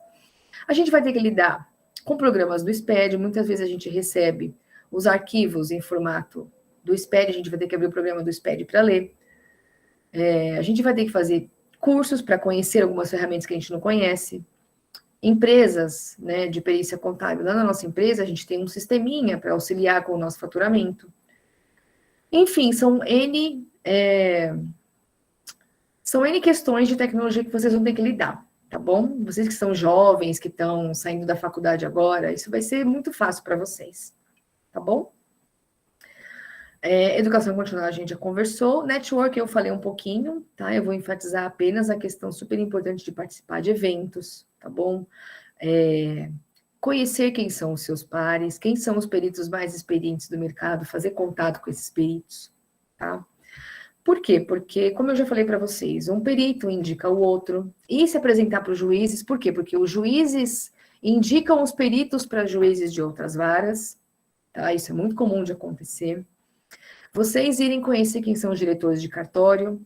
A gente vai ter que lidar com programas do SPED. Muitas vezes a gente recebe os arquivos em formato do SPED, a gente vai ter que abrir o programa do SPED para ler. A gente vai ter que fazer cursos para conhecer algumas ferramentas que a gente não conhece. Empresas, né, de perícia contábil. Lá na nossa empresa, a gente tem um sisteminha para auxiliar com o nosso faturamento. Enfim, são N questões de tecnologia que vocês vão ter que lidar, tá bom? Vocês que são jovens, que estão saindo da faculdade agora, isso vai ser muito fácil para vocês, tá bom? Educação continuada a gente já conversou. Network eu falei um pouquinho, tá? Eu vou enfatizar apenas a questão super importante de participar de eventos, tá bom? Conhecer quem são os seus pares, quem são os peritos mais experientes do mercado, fazer contato com esses peritos, tá? Por quê? Porque, como eu já falei para vocês, um perito indica o outro e se apresentar para os juízes, por quê? Porque os juízes indicam os peritos para juízes de outras varas, tá? Isso é muito comum de acontecer. Vocês irem conhecer quem são os diretores de cartório,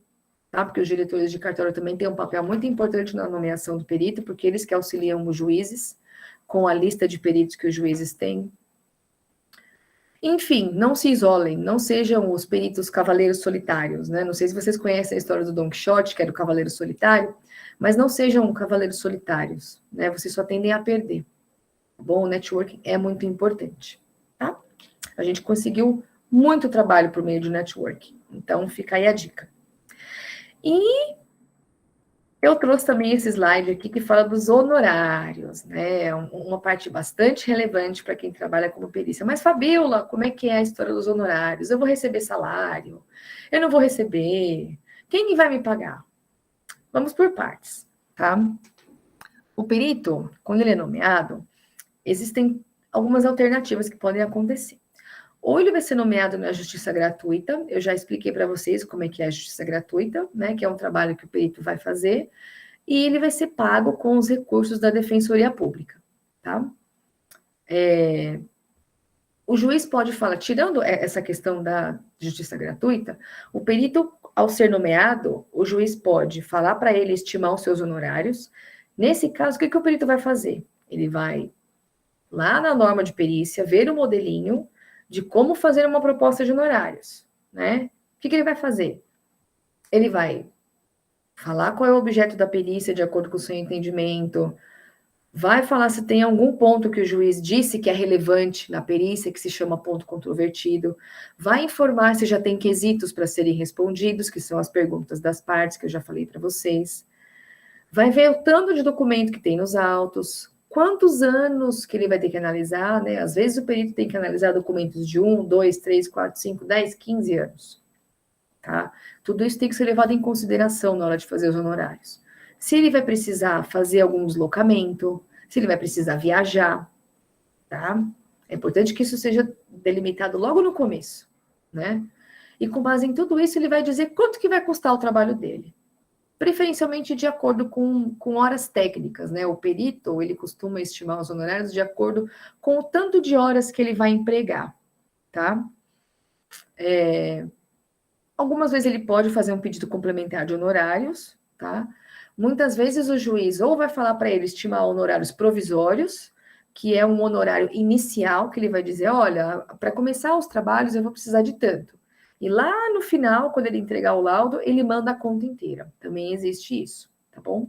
tá? Porque os diretores de cartório também têm um papel muito importante na nomeação do perito, porque eles que auxiliam os juízes com a lista de peritos que os juízes têm. Enfim, não se isolem, não sejam os peritos cavaleiros solitários, né? Não sei se vocês conhecem a história do Don Quixote, que era o cavaleiro solitário, mas não sejam cavaleiros solitários, né? Vocês só tendem a perder. Bom, o networking é muito importante, tá? A gente conseguiu muito trabalho por meio de networking, então fica aí a dica. E eu trouxe também esse slide aqui que fala dos honorários, né? Uma parte bastante relevante para quem trabalha como perícia. Mas, Fabíola, como é que é a história dos honorários? Eu vou receber salário? Eu não vou receber? Quem vai me pagar? Vamos por partes, tá? O perito, quando ele é nomeado, existem algumas alternativas que podem acontecer. Ou ele vai ser nomeado na justiça gratuita, eu já expliquei para vocês como é que é a justiça gratuita, né, que é um trabalho que o perito vai fazer, e ele vai ser pago com os recursos da Defensoria Pública, tá? O juiz pode falar, tirando essa questão da justiça gratuita, o perito, ao ser nomeado, o juiz pode falar para ele estimar os seus honorários. Nesse caso, o que o perito vai fazer? Ele vai lá na norma de perícia, ver o modelinho de como fazer uma proposta de honorários, né? O que ele vai fazer? Ele vai falar qual é o objeto da perícia de acordo com o seu entendimento, vai falar se tem algum ponto que o juiz disse que é relevante na perícia, que se chama ponto controvertido, vai informar se já tem quesitos para serem respondidos, que são as perguntas das partes, que eu já falei para vocês, vai ver o tanto de documento que tem nos autos, quantos anos que ele vai ter que analisar, né? Às vezes o perito tem que analisar documentos de 1, 2, 3, 4, 5, 10, 15 anos, tá? Tudo isso tem que ser levado em consideração na hora de fazer os honorários. Se ele vai precisar fazer algum deslocamento, se ele vai precisar viajar, tá? É importante que isso seja delimitado logo no começo, né? E com base em tudo isso, ele vai dizer quanto que vai custar o trabalho dele. Preferencialmente de acordo com horas técnicas, né? O perito, ele costuma estimar os honorários de acordo com o tanto de horas que ele vai empregar, tá? Algumas vezes ele pode fazer um pedido complementar de honorários, tá? Muitas vezes o juiz ou vai falar para ele estimar honorários provisórios, que é um honorário inicial, que ele vai dizer, olha, para começar os trabalhos eu vou precisar de tanto. E lá no final, quando ele entregar o laudo, ele manda a conta inteira. Também existe isso, tá bom?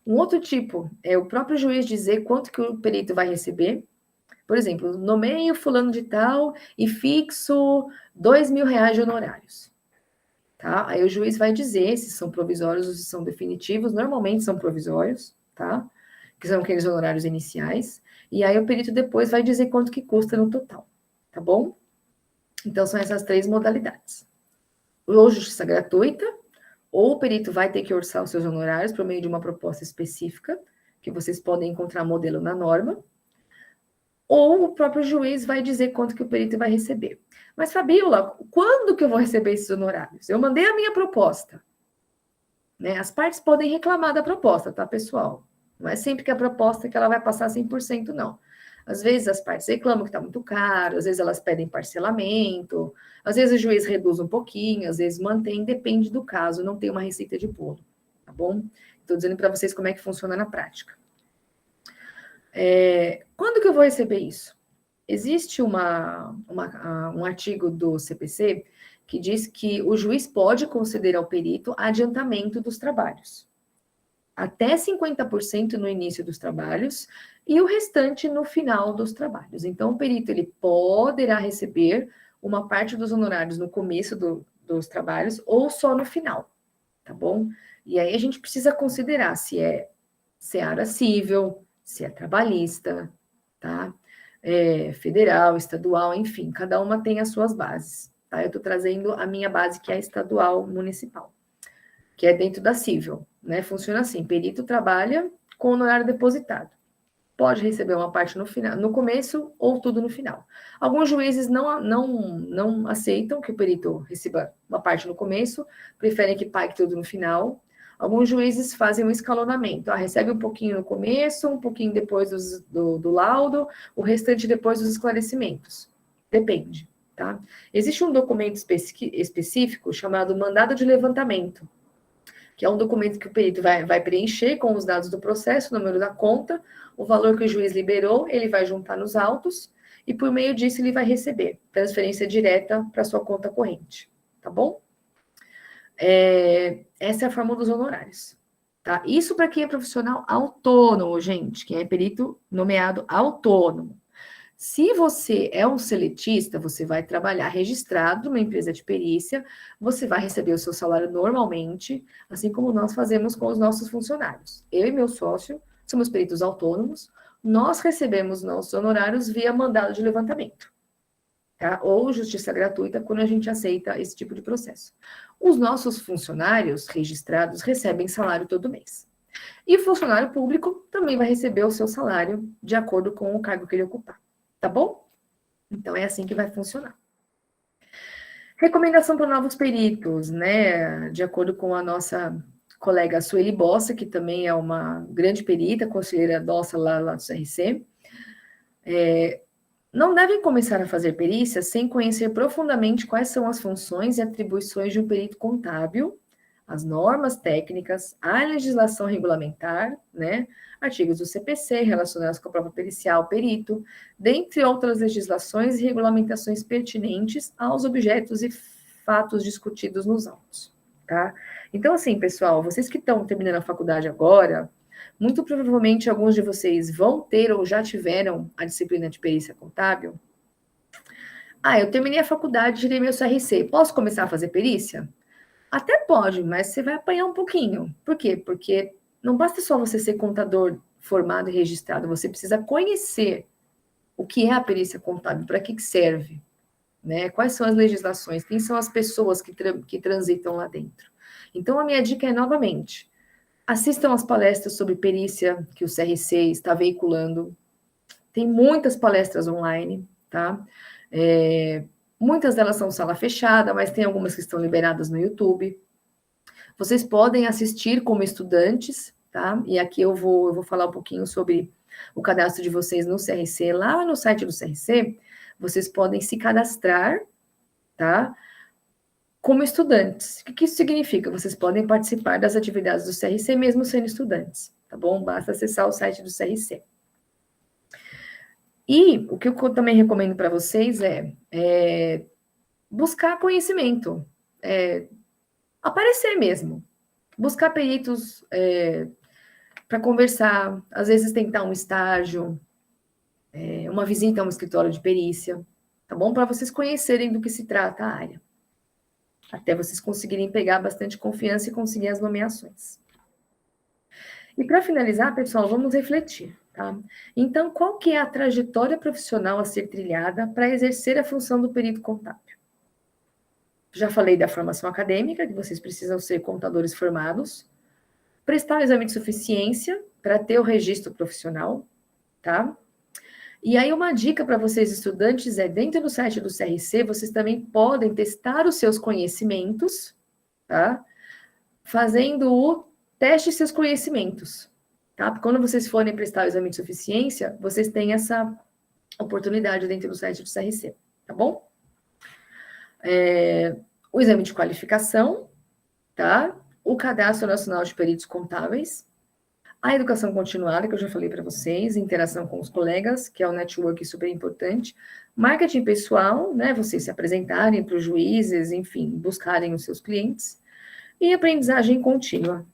Um outro tipo é o próprio juiz dizer quanto que o perito vai receber. Por exemplo, nomeio fulano de tal e fixo R$ 2.000 de honorários. Tá? Aí o juiz vai dizer se são provisórios ou se são definitivos. Normalmente são provisórios, tá? Que são aqueles honorários iniciais. E aí o perito depois vai dizer quanto que custa no total, tá bom? Então, são essas 3 modalidades. Ou justiça gratuita, ou o perito vai ter que orçar os seus honorários por meio de uma proposta específica, que vocês podem encontrar modelo na norma, ou o próprio juiz vai dizer quanto que o perito vai receber. Mas, Fabíola, quando que eu vou receber esses honorários? Eu mandei a minha proposta. Né? As partes podem reclamar da proposta, tá, pessoal? Não é sempre que a proposta que ela vai passar 100%, não. Às vezes as partes reclamam que está muito caro, às vezes elas pedem parcelamento, às vezes o juiz reduz um pouquinho, às vezes mantém, depende do caso, não tem uma receita de bolo, tá bom? Estou dizendo para vocês como é que funciona na prática. Quando que eu vou receber isso? Existe um artigo do CPC que diz que o juiz pode conceder ao perito adiantamento dos trabalhos. Até 50% no início dos trabalhos e o restante no final dos trabalhos. Então, o perito ele poderá receber uma parte dos honorários no começo dos trabalhos ou só no final, tá bom? E aí a gente precisa considerar se é seara civil, se é trabalhista, tá? Federal, estadual, enfim, cada uma tem as suas bases, tá? Eu estou trazendo a minha base, que é a estadual municipal, que é dentro da cível, né? Funciona assim, perito trabalha com honorário depositado. Pode receber uma parte no final, no começo ou tudo no final. Alguns juízes não aceitam que o perito receba uma parte no começo, preferem que pague tudo no final. Alguns juízes fazem um escalonamento, recebe um pouquinho no começo, um pouquinho depois do laudo, o restante depois dos esclarecimentos. Depende, tá? Existe um documento específico chamado mandado de levantamento, que é um documento que o perito vai preencher com os dados do processo, o número da conta, o valor que o juiz liberou, ele vai juntar nos autos, e por meio disso ele vai receber transferência direta para sua conta corrente, tá bom? Essa é a forma dos honorários, tá? Isso para quem é profissional autônomo, gente, quem é perito nomeado autônomo. Se você é um seletista, você vai trabalhar registrado numa empresa de perícia, você vai receber o seu salário normalmente, assim como nós fazemos com os nossos funcionários. Eu e meu sócio somos peritos autônomos, nós recebemos nossos honorários via mandado de levantamento, tá? Ou justiça gratuita, quando a gente aceita esse tipo de processo. Os nossos funcionários registrados recebem salário todo mês. E o funcionário público também vai receber o seu salário de acordo com o cargo que ele ocupar. Tá bom? Então, é assim que vai funcionar. Recomendação para novos peritos, né? De acordo com a nossa colega Sueli Bossa, que também é uma grande perita, conselheira nossa lá do CRC, não devem começar a fazer perícia sem conhecer profundamente quais são as funções e atribuições de um perito contábil, as normas técnicas, a legislação regulamentar, né? Artigos do CPC relacionados com a prova pericial, perito, dentre outras legislações e regulamentações pertinentes aos objetos e fatos discutidos nos autos, tá? Então, assim, pessoal, vocês que estão terminando a faculdade agora, muito provavelmente alguns de vocês vão ter ou já tiveram a disciplina de perícia contábil. Eu terminei a faculdade, tirei meu CRC, posso começar a fazer perícia? Até pode, mas você vai apanhar um pouquinho. Por quê? Porque não basta só você ser contador formado e registrado, você precisa conhecer o que é a perícia contábil, para que serve, né? Quais são as legislações, quem são as pessoas que transitam lá dentro. Então, a minha dica é, novamente, assistam as palestras sobre perícia que o CRC está veiculando. Tem muitas palestras online, tá? Muitas delas são sala fechada, mas tem algumas que estão liberadas no YouTube. Vocês podem assistir como estudantes, tá? E aqui eu vou falar um pouquinho sobre o cadastro de vocês no CRC. Lá no site do CRC, vocês podem se cadastrar, tá? Como estudantes. O que isso significa? Vocês podem participar das atividades do CRC mesmo sendo estudantes, tá bom? Basta acessar o site do CRC. E o que eu também recomendo para vocês é buscar conhecimento, aparecer mesmo, buscar peritos para conversar, às vezes tentar um estágio, uma visita a um escritório de perícia, tá bom? Para vocês conhecerem do que se trata a área, até vocês conseguirem pegar bastante confiança e conseguir as nomeações. E para finalizar, pessoal, vamos refletir, tá? Então, qual que é a trajetória profissional a ser trilhada para exercer a função do perito contábil? Já falei da formação acadêmica, que vocês precisam ser contadores formados, prestar o exame de suficiência para ter o registro profissional, tá? E aí, uma dica para vocês, estudantes, dentro do site do CRC, vocês também podem testar os seus conhecimentos, tá? Fazendo o teste seus conhecimentos, tá? Porque quando vocês forem prestar o exame de suficiência, vocês têm essa oportunidade dentro do site do CRC, tá bom? O exame de qualificação, tá? O Cadastro Nacional de Peritos Contábeis, a educação continuada, que eu já falei para vocês, interação com os colegas, que é o network super importante, marketing pessoal, né? Vocês se apresentarem para os juízes, enfim, buscarem os seus clientes, e aprendizagem contínua.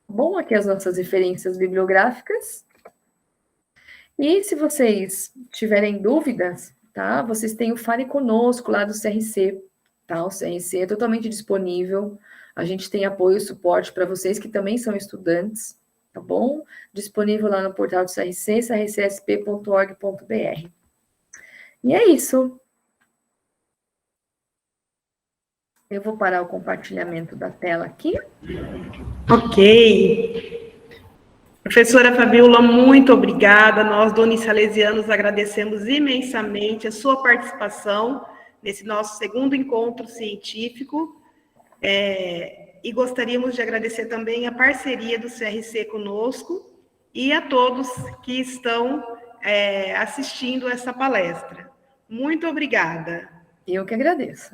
Bom, aqui as nossas referências bibliográficas. E se vocês tiverem dúvidas, tá? Vocês têm o Fale Conosco lá do CRC, tá? O CRC é totalmente disponível. A gente tem apoio e suporte para vocês que também são estudantes, tá bom? Disponível lá no portal do CRC, crcsp.org.br. E é isso. Eu vou parar o compartilhamento da tela aqui. Ok. Professora Fabíola, muito obrigada. Nós, do Unisalesianos, agradecemos imensamente a sua participação nesse nosso segundo encontro científico. E gostaríamos de agradecer também a parceria do CRC conosco e a todos que estão assistindo essa palestra. Muito obrigada. Eu que agradeço.